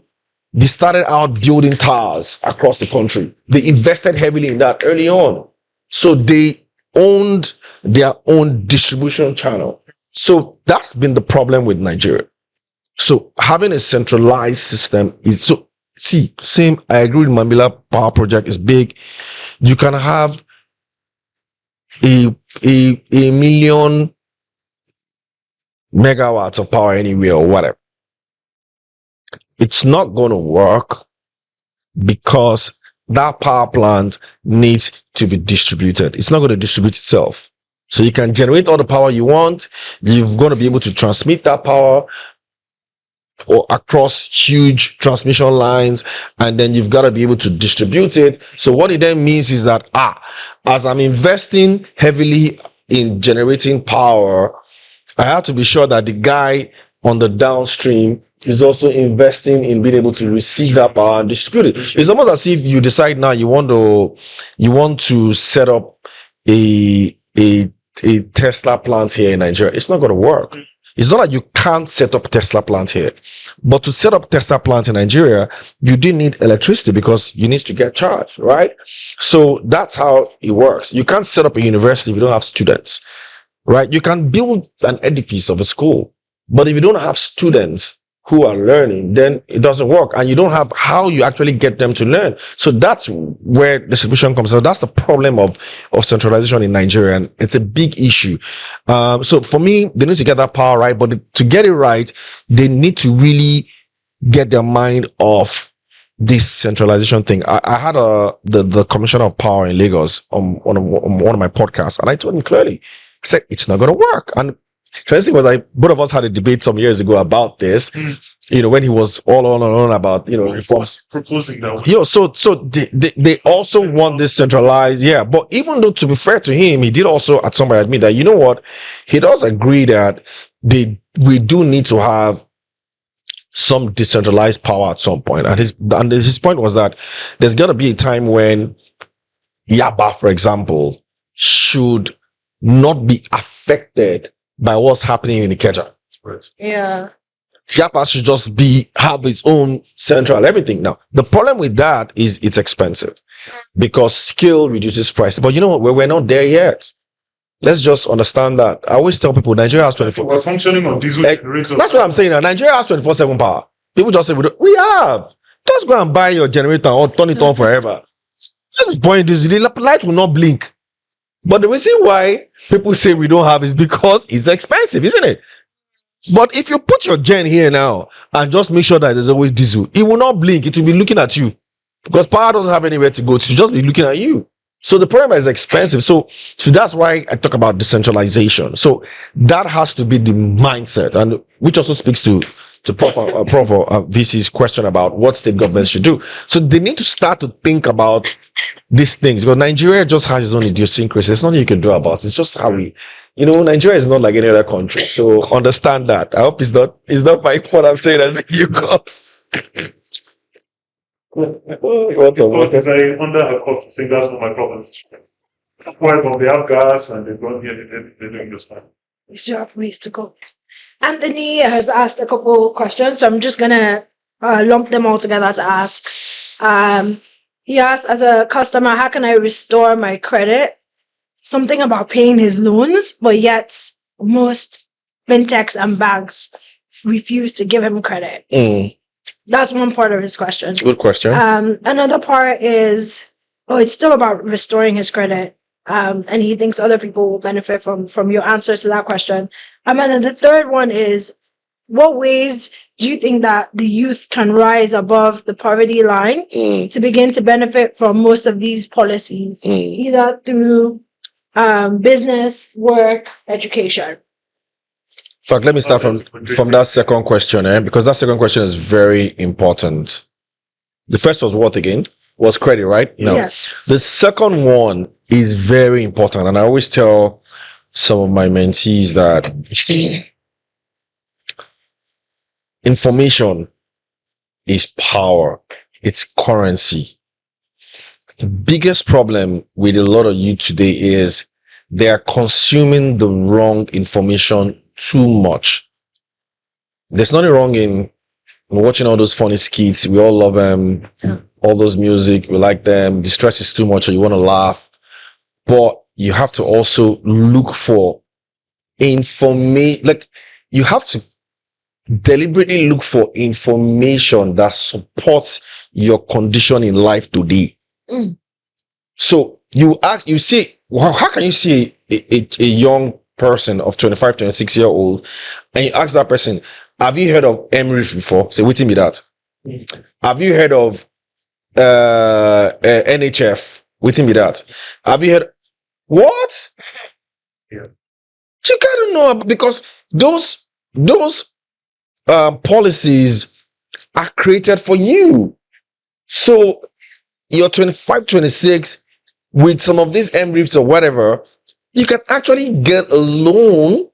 they started out building towers across the country. They invested heavily in that early on. So they owned their own distribution channel. So that's been the problem with Nigeria. So having a centralized system is so, same, I agree with Mambila Power Project is big. You can have a million megawatts of power anywhere or whatever. It's not going to work because that power plant needs to be distributed. It's not going to distribute itself. So you can generate all the power you want. You're going to be able to transmit that power. or across huge transmission lines, and then you've got to be able to distribute it. So what it then means is that as I'm investing heavily in generating power, I have to be sure that the guy on the downstream is also investing in being able to receive that power and distribute it. It's almost as if you decide now you want to set up a Tesla plant here in Nigeria. It's not going to work. It's not that you can't set up Tesla plant here, but to set up Tesla plant in Nigeria, you do need electricity because you need to get charged, right? So that's how it works. You can't set up a university if you don't have students, right? You can build an edifice of a school, but if you don't have students who are learning, then it doesn't work, and you don't have how you actually get them to learn. So that's where distribution comes. So that's the problem of centralization in Nigeria, and it's a big issue. So for me, they need to get that power right, but to get it right, they need to really get their mind off this centralization thing. I had the commissioner of power in Lagos on one of my podcasts, and I told him clearly, I said it's not going to work. And interesting was both of us had a debate some years ago about this, when he was all on about, reforms. Proposing that. So they also want this centralized, but even though, to be fair to him, he did also at some point admit that, what, he does agree that we do need to have some decentralized power at some point. And his point was that there's got to be a time when Yaba, for example, should not be affected by what's happening in Ikeja. Right. Yeah. Yapa should just have its own central everything. Now, the problem with that is it's expensive because scale reduces price. But you know what? We're not there yet. Let's just understand that. I always tell people Nigeria has 24. We're functioning on diesel generators. That's what I'm saying now. Nigeria has 24/7 power. People just say we have. Just go and buy your generator or turn it on forever. Just the point is the light will not blink. But the reason why people say we don't have is because it's expensive, isn't it? But if you put your gen here now and just make sure that there's always diesel, it will not blink. It will be looking at you because power doesn't have anywhere to go. To just be looking at you. So the problem is expensive. So that's why I talk about decentralization. So that has to be the mindset, and which also speaks to Prof. VC's question about what state governments should do. So they need to start to think about these things because Nigeria just has its own idiosyncrasy. There's nothing you can do about it. It's just how we, Nigeria is not like any other country. So understand that. I hope it's not my point I'm saying that make you go. Because I under her cough to say that's not my problem. Well, but they have gas and they're doing this fine. We still have ways to go. Anthony has asked a couple questions, so I'm just gonna lump them all together to ask. He asked, as a customer, how can I restore my credit? Something about paying his loans, but yet most fintechs and banks refuse to give him credit. That's one part of his question. Good question. Another part is, it's still about restoring his credit. And he thinks other people will benefit from your answers to that question. And then the third one is, what ways do you think that the youth can rise above the poverty line to begin to benefit from most of these policies, either through business, work, education? In fact, let me start from that second question, because that second question is very important. The first was what again? Was credit, right? No. Yes. The second one is very important, and I always tell some of my mentees that information is power. It's currency. The biggest problem with a lot of youth today is they are consuming the wrong information too much. There's nothing wrong in watching all those funny skits. We all love them. All those music, we like them. The stress is too much or you want to laugh. But you have to also look for information. Like, you have to deliberately look for information that supports your condition in life today. So you see, well, how can you see a young person of 25, 26 year old and you ask that person, have you heard of Emirates before? Say, wait me that. Have you heard of NHF? Waiting me that. Have you heard what? Yeah. You gotta know, because those policies are created for you. So you're 25, 26 with some of these MREIFs or whatever, you can actually get a loan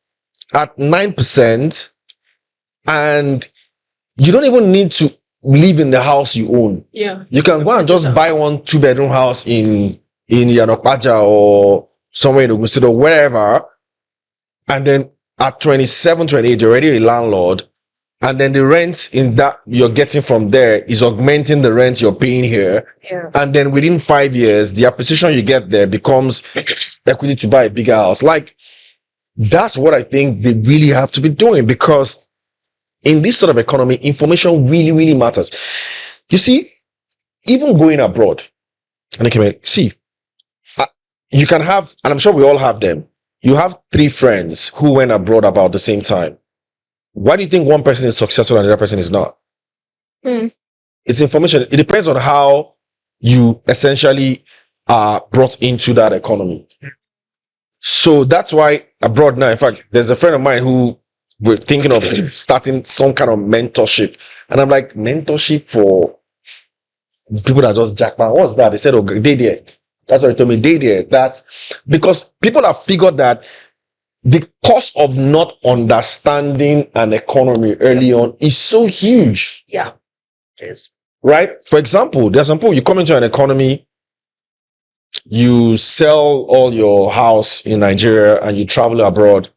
at 9%, and you don't even need to live in the house you own. Yeah. You can go and just buy one 2-bedroom house in Yanokpaja or somewhere in Ogun State or wherever, and then at 27, 28, you're already a landlord, and then the rent in that you're getting from there is augmenting the rent you're paying here. Yeah. And then within 5 years, the appreciation you get there becomes equity to buy a bigger house. Like, that's what I think they really have to be doing, because in this sort of economy, information really, really matters. You see, even going abroad, and you can have, and I'm sure we all have them. You have 3 friends who went abroad about the same time. Why do you think one person is successful and the other person is not? It's information. It depends on how you essentially are brought into that economy. So that's why abroad now, in fact, there's a friend of mine who we're thinking of starting some kind of mentorship. And I'm like, mentorship for people that just jackpot? What's that? They said, oh, they did. That's what they told me. They did. That's because people have figured that the cost of not understanding an economy early on is so huge. Yeah. It is. Right? For example, there's some people, you come into an economy, you sell all your house in Nigeria and you travel abroad,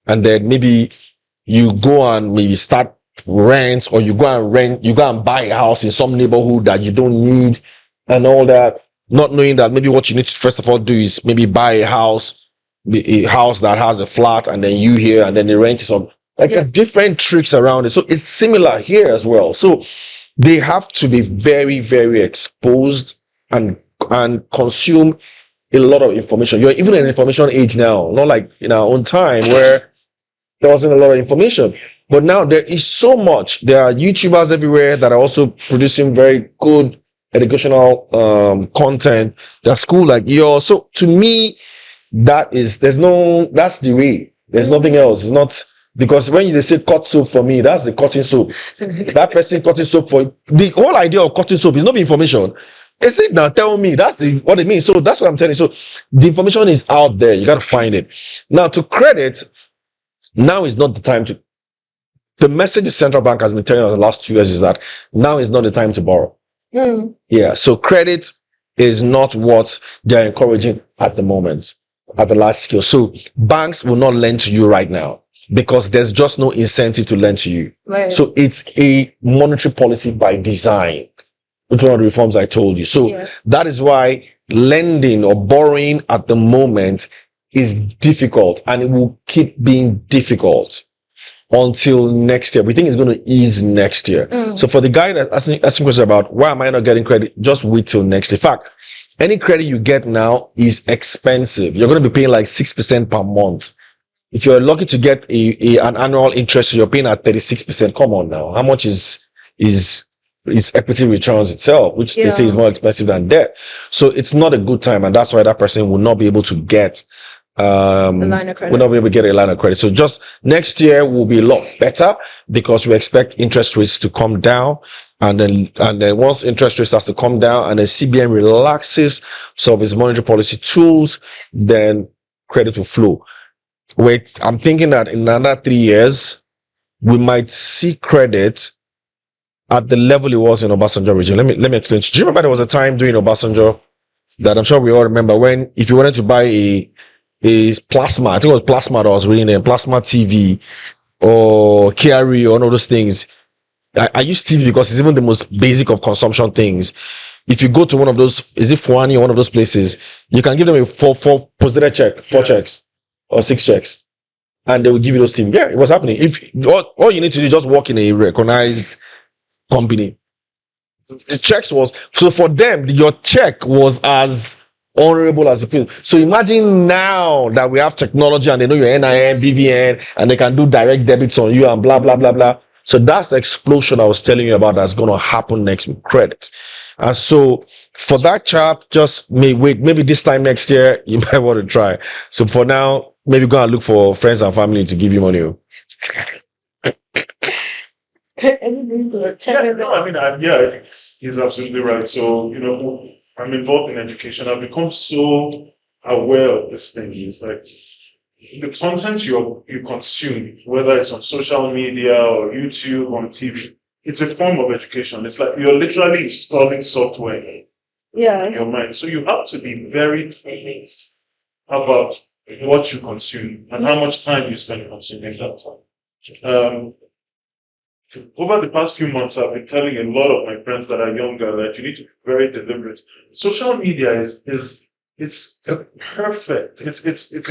and then maybe you go and maybe start rent, or you go and buy a house in some neighborhood that you don't need and all that, not knowing that maybe what you need to first of all do is maybe buy a house that has a flat, and then you here, and then the rent is on, like different tricks around it. So it's similar here as well. So they have to be very, very exposed and consume a lot of information. You're even in an information age now, not like in our own time where there wasn't a lot of information. But now there is so much. There are YouTubers everywhere that are also producing very good educational content. That's cool, like yours. So to me, that's the way. There's nothing else. It's not, because when they say cut soap for me, that's the cutting soap. That person cutting soap for the whole idea of cutting soap is not information. Is it now? Tell me. That's what it means. So that's what I'm telling you. So the information is out there. You got to find it. Now, to credit, now is not the time to. The message the central bank has been telling us the last 2 years is that now is not the time to borrow. Yeah. So credit is not what they're encouraging at the moment, at the large scale. So banks will not lend to you right now because there's just no incentive to lend to you. Right. So it's a monetary policy by design. Which one of the reforms I told you. So that is why lending or borrowing at the moment is difficult, and it will keep being difficult until next year. We think it's going to ease next year. So for the guy that's asking questions about why am I not getting credit, just wait till next year. In fact, any credit you get now is expensive. You're going to be paying like 6% per month. If you're lucky to get an annual interest, you're paying at 36%. Come on now. How much is equity returns itself, which they say is more expensive than debt. So it's not a good time, and that's why that person will not be able to get a line of credit. Will not be able to get a line of credit. So just next year will be a lot better because we expect interest rates to come down, and then once interest rates starts to come down and then CBN relaxes some of its monetary policy tools, then credit will flow. I'm thinking that in another 3 years we might see credit at the level it was in Obasanjo region. Let me explain. Do you remember there was a time during Obasanjo that I'm sure we all remember when if you wanted to buy a plasma, I think it was plasma that was reading a plasma TV or KRE or one of those things. I use TV because it's even the most basic of consumption things. If you go to one of those, is it Fuani or one of those places, you can give them a four postdated check, 4 checks or 6 checks, and they will give you those things. Yeah, it was happening. If all you need to do is just walk in a recognized company. The checks was, so for them, your check was as honorable as the pill. So imagine now that we have technology and they know your NIN, BVN, and they can do direct debits on you and blah, blah, blah, blah. So that's the explosion I was telling you about that's going to happen next with credit. And so for that chap, just maybe this time next year, you might want to try. So for now, maybe go and look for friends and family to give you money. Anything to check Yeah, in no, I mean, I think he's absolutely right. So, I'm involved in education. I've become so aware of this thing. It's like the content you consume, whether it's on social media or YouTube, on TV, it's a form of education. It's like you're literally installing software in Yeah. your mind. So you have to be very careful about what you consume and how much time you spend consuming that. Over the past few months, I've been telling a lot of my friends that are younger that you need to be very deliberate. Social media it's a perfect. It's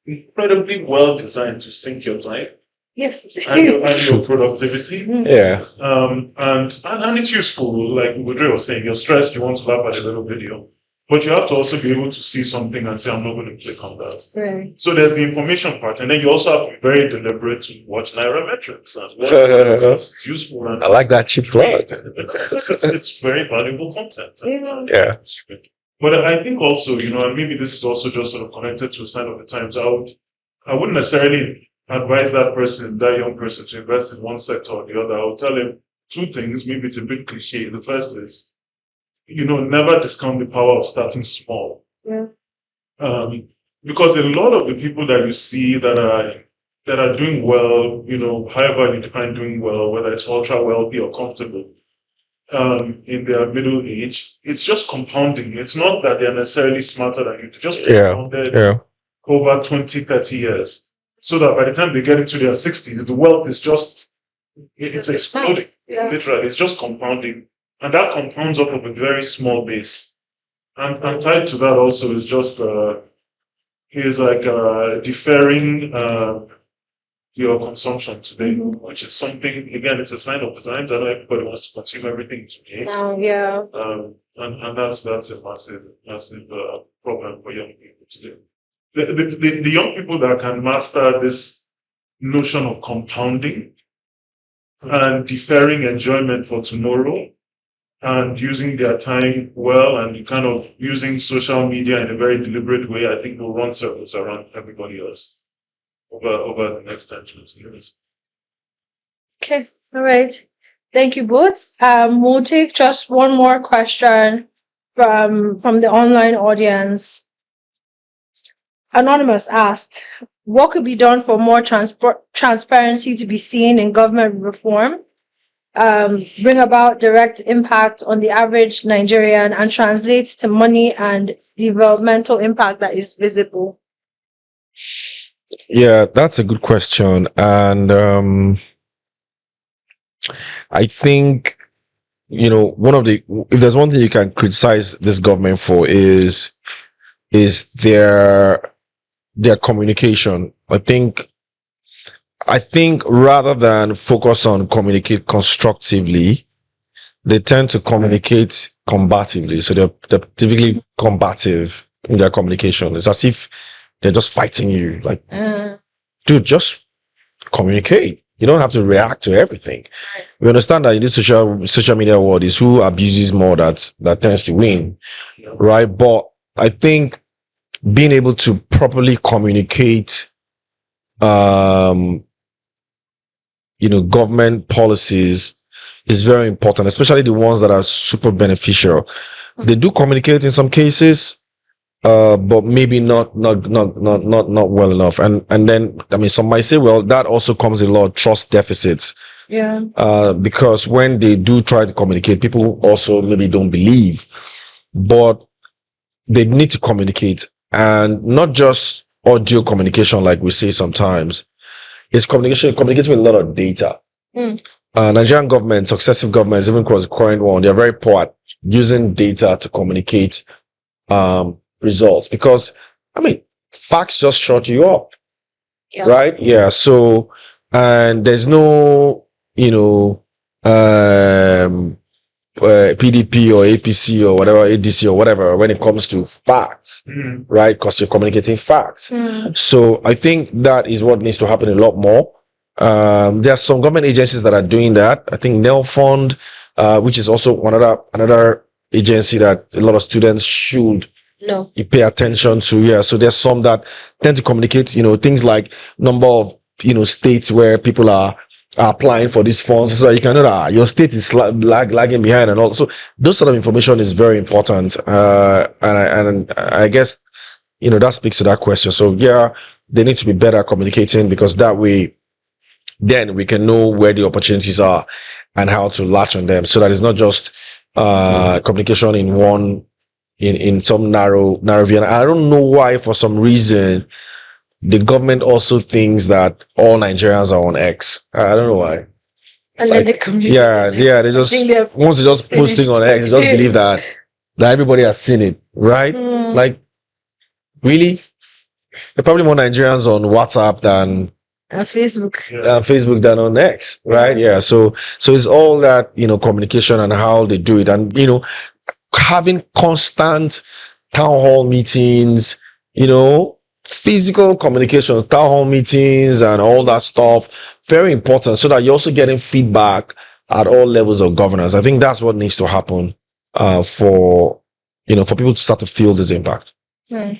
incredibly well designed to sync your time Yes. and your productivity. Yeah. And it's useful. Like Ugodre was saying, you're stressed, you want to laugh at a little video, but you have to also be able to see something and say, I'm not going to click on that. Right. So there's the information part, and then you also have to be very deliberate to watch nairametrics and watch it's useful. And I like that cheap plug. it's very valuable content. Yeah. Yeah. But I think also, and maybe this is also just sort of connected to a sign of the times. I wouldn't necessarily advise that young person to invest in one sector or the other. I would tell him two things. Maybe it's a bit cliche. The first is, never discount the power of starting small. Yeah. Because a lot of the people that you see that are doing well, however you define doing well, whether it's ultra wealthy or comfortable, in their middle age, it's just compounding. It's not that they're necessarily smarter than you. They just compounded over 20, 30 years. So that by the time they get into their 60s, the wealth is just, it's exploding. Yeah. Literally, it's just compounding. And that compounds up of a very small base. And tied to that also is just, deferring your consumption today, which is something, again, it's a sign of the times. I know everybody wants to consume everything today. Now, yeah. And that's a massive problem for young people today. The young people that can master this notion of compounding and deferring enjoyment for tomorrow and using their time well and kind of using social media in a very deliberate way, I think will run circles around everybody else over the next 10 to 20 years. Okay. All right. Thank you both. We'll take just one more question from the online audience. Anonymous asked, what could be done for more transparency to be seen in government reform, bring about direct impact on the average Nigerian, and translate to money and developmental impact that is visible? Yeah, that's a good question. And I think, if there's one thing you can criticize this government for is their communication. I think rather than focus on communicate constructively, they tend to communicate combatively. So they're typically combative in their communication. It's as if they're just fighting you. Like, dude, just communicate. You don't have to react to everything. We understand that in this social media world is who abuses more that tends to win, right? But I think being able to properly communicate, government policies is very important, especially the ones that are super beneficial. They do communicate in some cases, but maybe not well enough. And then, some might say, well, that also comes with a lot of trust deficits. Yeah. Because when they do try to communicate, people also maybe don't believe, but they need to communicate, and not just audio communication, like we say sometimes. It's communicating with a lot of data. Nigerian government, successive governments, even the current one, they're very poor at using data to communicate results, because facts just shut you up. Yeah. Right? Yeah. So, and there's no, PDP or APC or whatever, ADC or whatever, when it comes to facts, right? Because you're communicating facts. So I think that is what needs to happen a lot more. There are some government agencies that are doing that. I think NEL Fund, which is also another agency that a lot of students should pay attention to. Yeah. So there's some that tend to communicate, things like number of, states where people are are applying for these funds so that you can know that your state is lagging behind and all. So those sort of information is very important. And I guess, that speaks to that question. So yeah, they need to be better at communicating, because that way, then we can know where the opportunities are and how to latch on them, so that it's not just communication in some narrow view. And I don't know why, for some reason, the government also thinks that all Nigerians are on X. I don't know why. And then the community. Yeah, they just, once they just post thing on X, they just believe that everybody has seen it, right? Like, really? There are probably more Nigerians on WhatsApp than Facebook than on X, right? Yeah. So it's all that, communication and how they do it, and having constant town hall meetings, physical communication, town hall meetings and all that stuff, very important, so that you're also getting feedback at all levels of governance. I think that's what needs to happen for people to start to feel this impact. Hmm.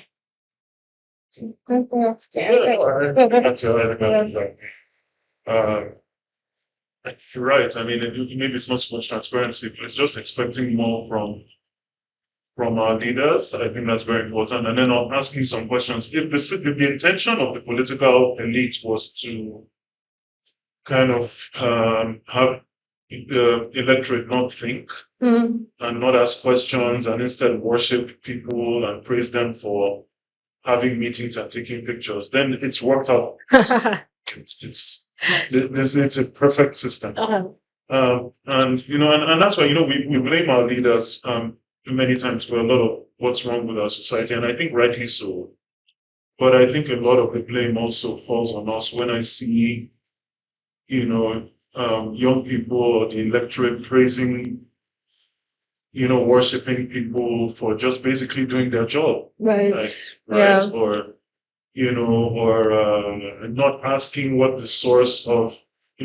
That's you're right. I mean, maybe it's not so much transparency, but it's just expecting more from our leaders. I think that's very important. And then asking some questions. If the intention of the political elite was to kind of have electorate not think and not ask questions, and instead worship people and praise them for having meetings and taking pictures, then it's worked out. It's a perfect system. And that's why, we blame our leaders many times for a lot of what's wrong with our society, and I think rightly so. But I think a lot of the blame also falls on us when I see, young people or the electorate praising, worshiping people for just basically doing their job. Right. Right. Yeah. Or not asking what the source of,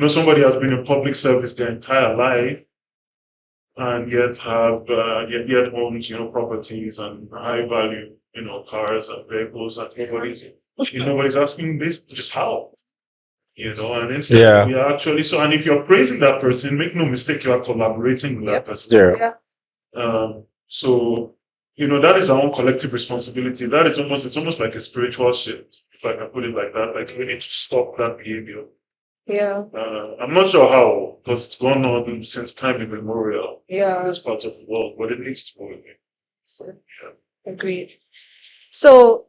somebody has been in public service their entire life and yet yet owns, properties and high value, cars and vehicles, and nobody's asking this, just how, and instead we are actually, and if you're praising that person, make no mistake, you are collaborating with that person. Yeah. So, that is our own collective responsibility. That is it's almost like a spiritual shift, if I can put it like that. Like, we need to stop that behavior. Yeah. I'm not sure how, because it's gone on since time immemorial. Yeah. In this part of the world, but it needs to go away. So, agreed. So,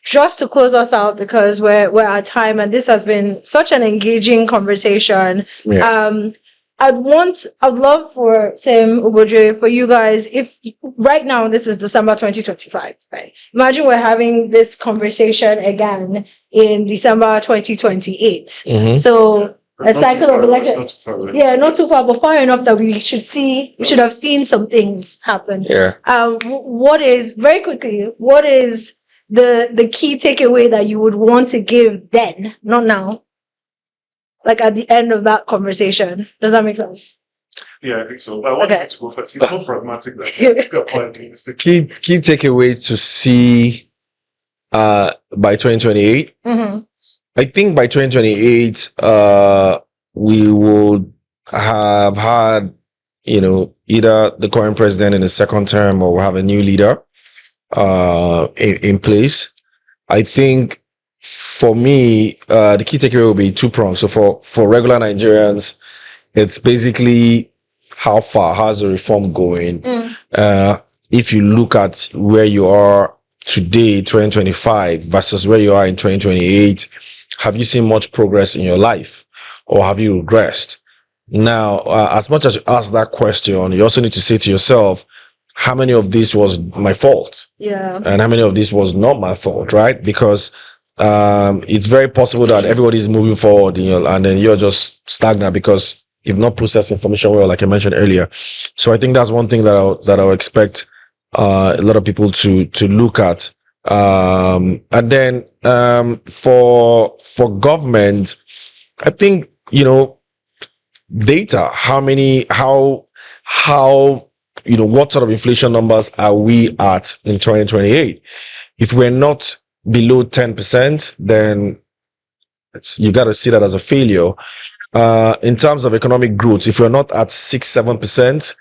just to close us out, because we're at time, and this has been such an engaging conversation. Yeah. I'd love for Sam, Ugodre, for you guys, if right now this is December 2025, right? Imagine we're having this conversation again in December 2028. Mm-hmm. So a cycle of election. Not too far, but far enough that we should have seen some things happen. Yeah. What is the key takeaway that you would want to give then, not now? Like at the end of that conversation. Does that make sense? Yeah, I think so. But I want him to go first. He's more pragmatic than the key takeaway to see by 2028. Mm-hmm. I think by 2028, we would have had, either the current president in his second term, or we'll have a new leader in place. I think, for me, the key takeaway will be two-pronged. So for regular Nigerians, it's basically how's the reform going? If you look at where you are today, 2025, versus where you are in 2028, have you seen much progress in your life, or have you regressed? Now, as much as you ask that question, you also need to say to yourself, how many of this was my fault? Yeah. And how many of this was not my fault, right? Because it's very possible that everybody's moving forward, and then you're just stagnant because you've not processed information well, like I mentioned earlier. So I think that's one thing that I'll expect a lot of people to look at. And then for government, I think data. How what sort of inflation numbers are we at in 2028? If we're not below 10%, then you got to see that as a failure. in terms of economic growth, if you're not at 6-7%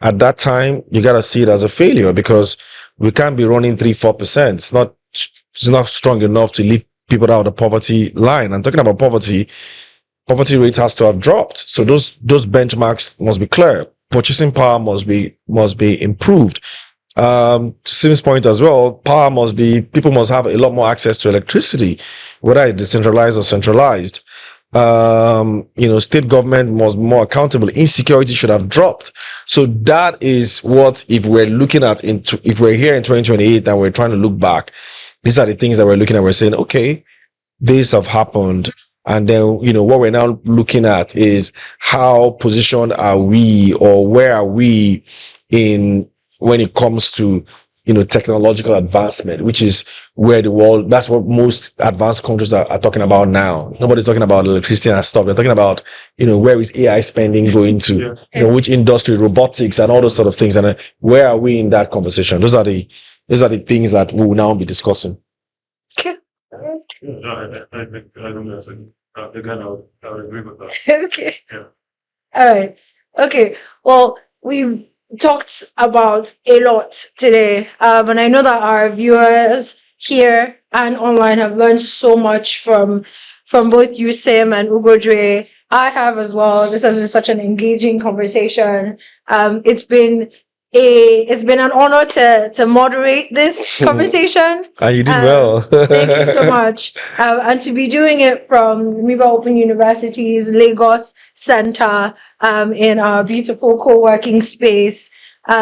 at that time, you got to see it as a failure, because we can't be running 3-4%. It's not strong enough to lift people out of the poverty line. I'm talking about poverty rate has to have dropped. So those benchmarks must be clear. Purchasing power must be improved. To Sim's point as well, people must have a lot more access to electricity, whether it's decentralized or centralized. State government was more accountable. Insecurity should have dropped. So that is what, if we're here in 2028 and we're trying to look back, these are the things that we're looking at. We're saying, okay, these have happened. And then, what we're now looking at is how positioned are we, or where are we when it comes to, technological advancement, which is where that's what most advanced countries are talking about now. Nobody's talking about electricity and stuff. They're talking about, where is AI spending going to, which industry, robotics and all those sort of things. And where are we in that conversation? Those are the things that we will now be discussing. Okay. I don't know. Again, I'll agree with that. Okay. Yeah. All right. Okay. Well, we've talked about a lot today, and I know that our viewers here and online have learned so much from both you, Sim, and Ugodre. I have as well. This has been such an engaging conversation. It's been an honor to moderate this conversation. And you did well. Thank you so much. And to be doing it from Miva Open University's Lagos Center in our beautiful co-working space.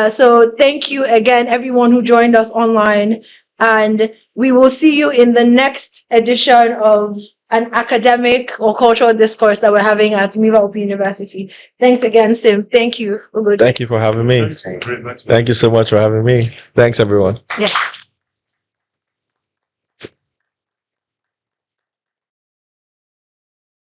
So thank you again, everyone who joined us online. And we will see you in the next edition of an academic or cultural discourse that we're having at Miva Open University. Thanks again, Sim. Thank you. Thank you for having me. Thanks. Great. Thanks. Thank you so much for having me. Thanks, everyone. Yes.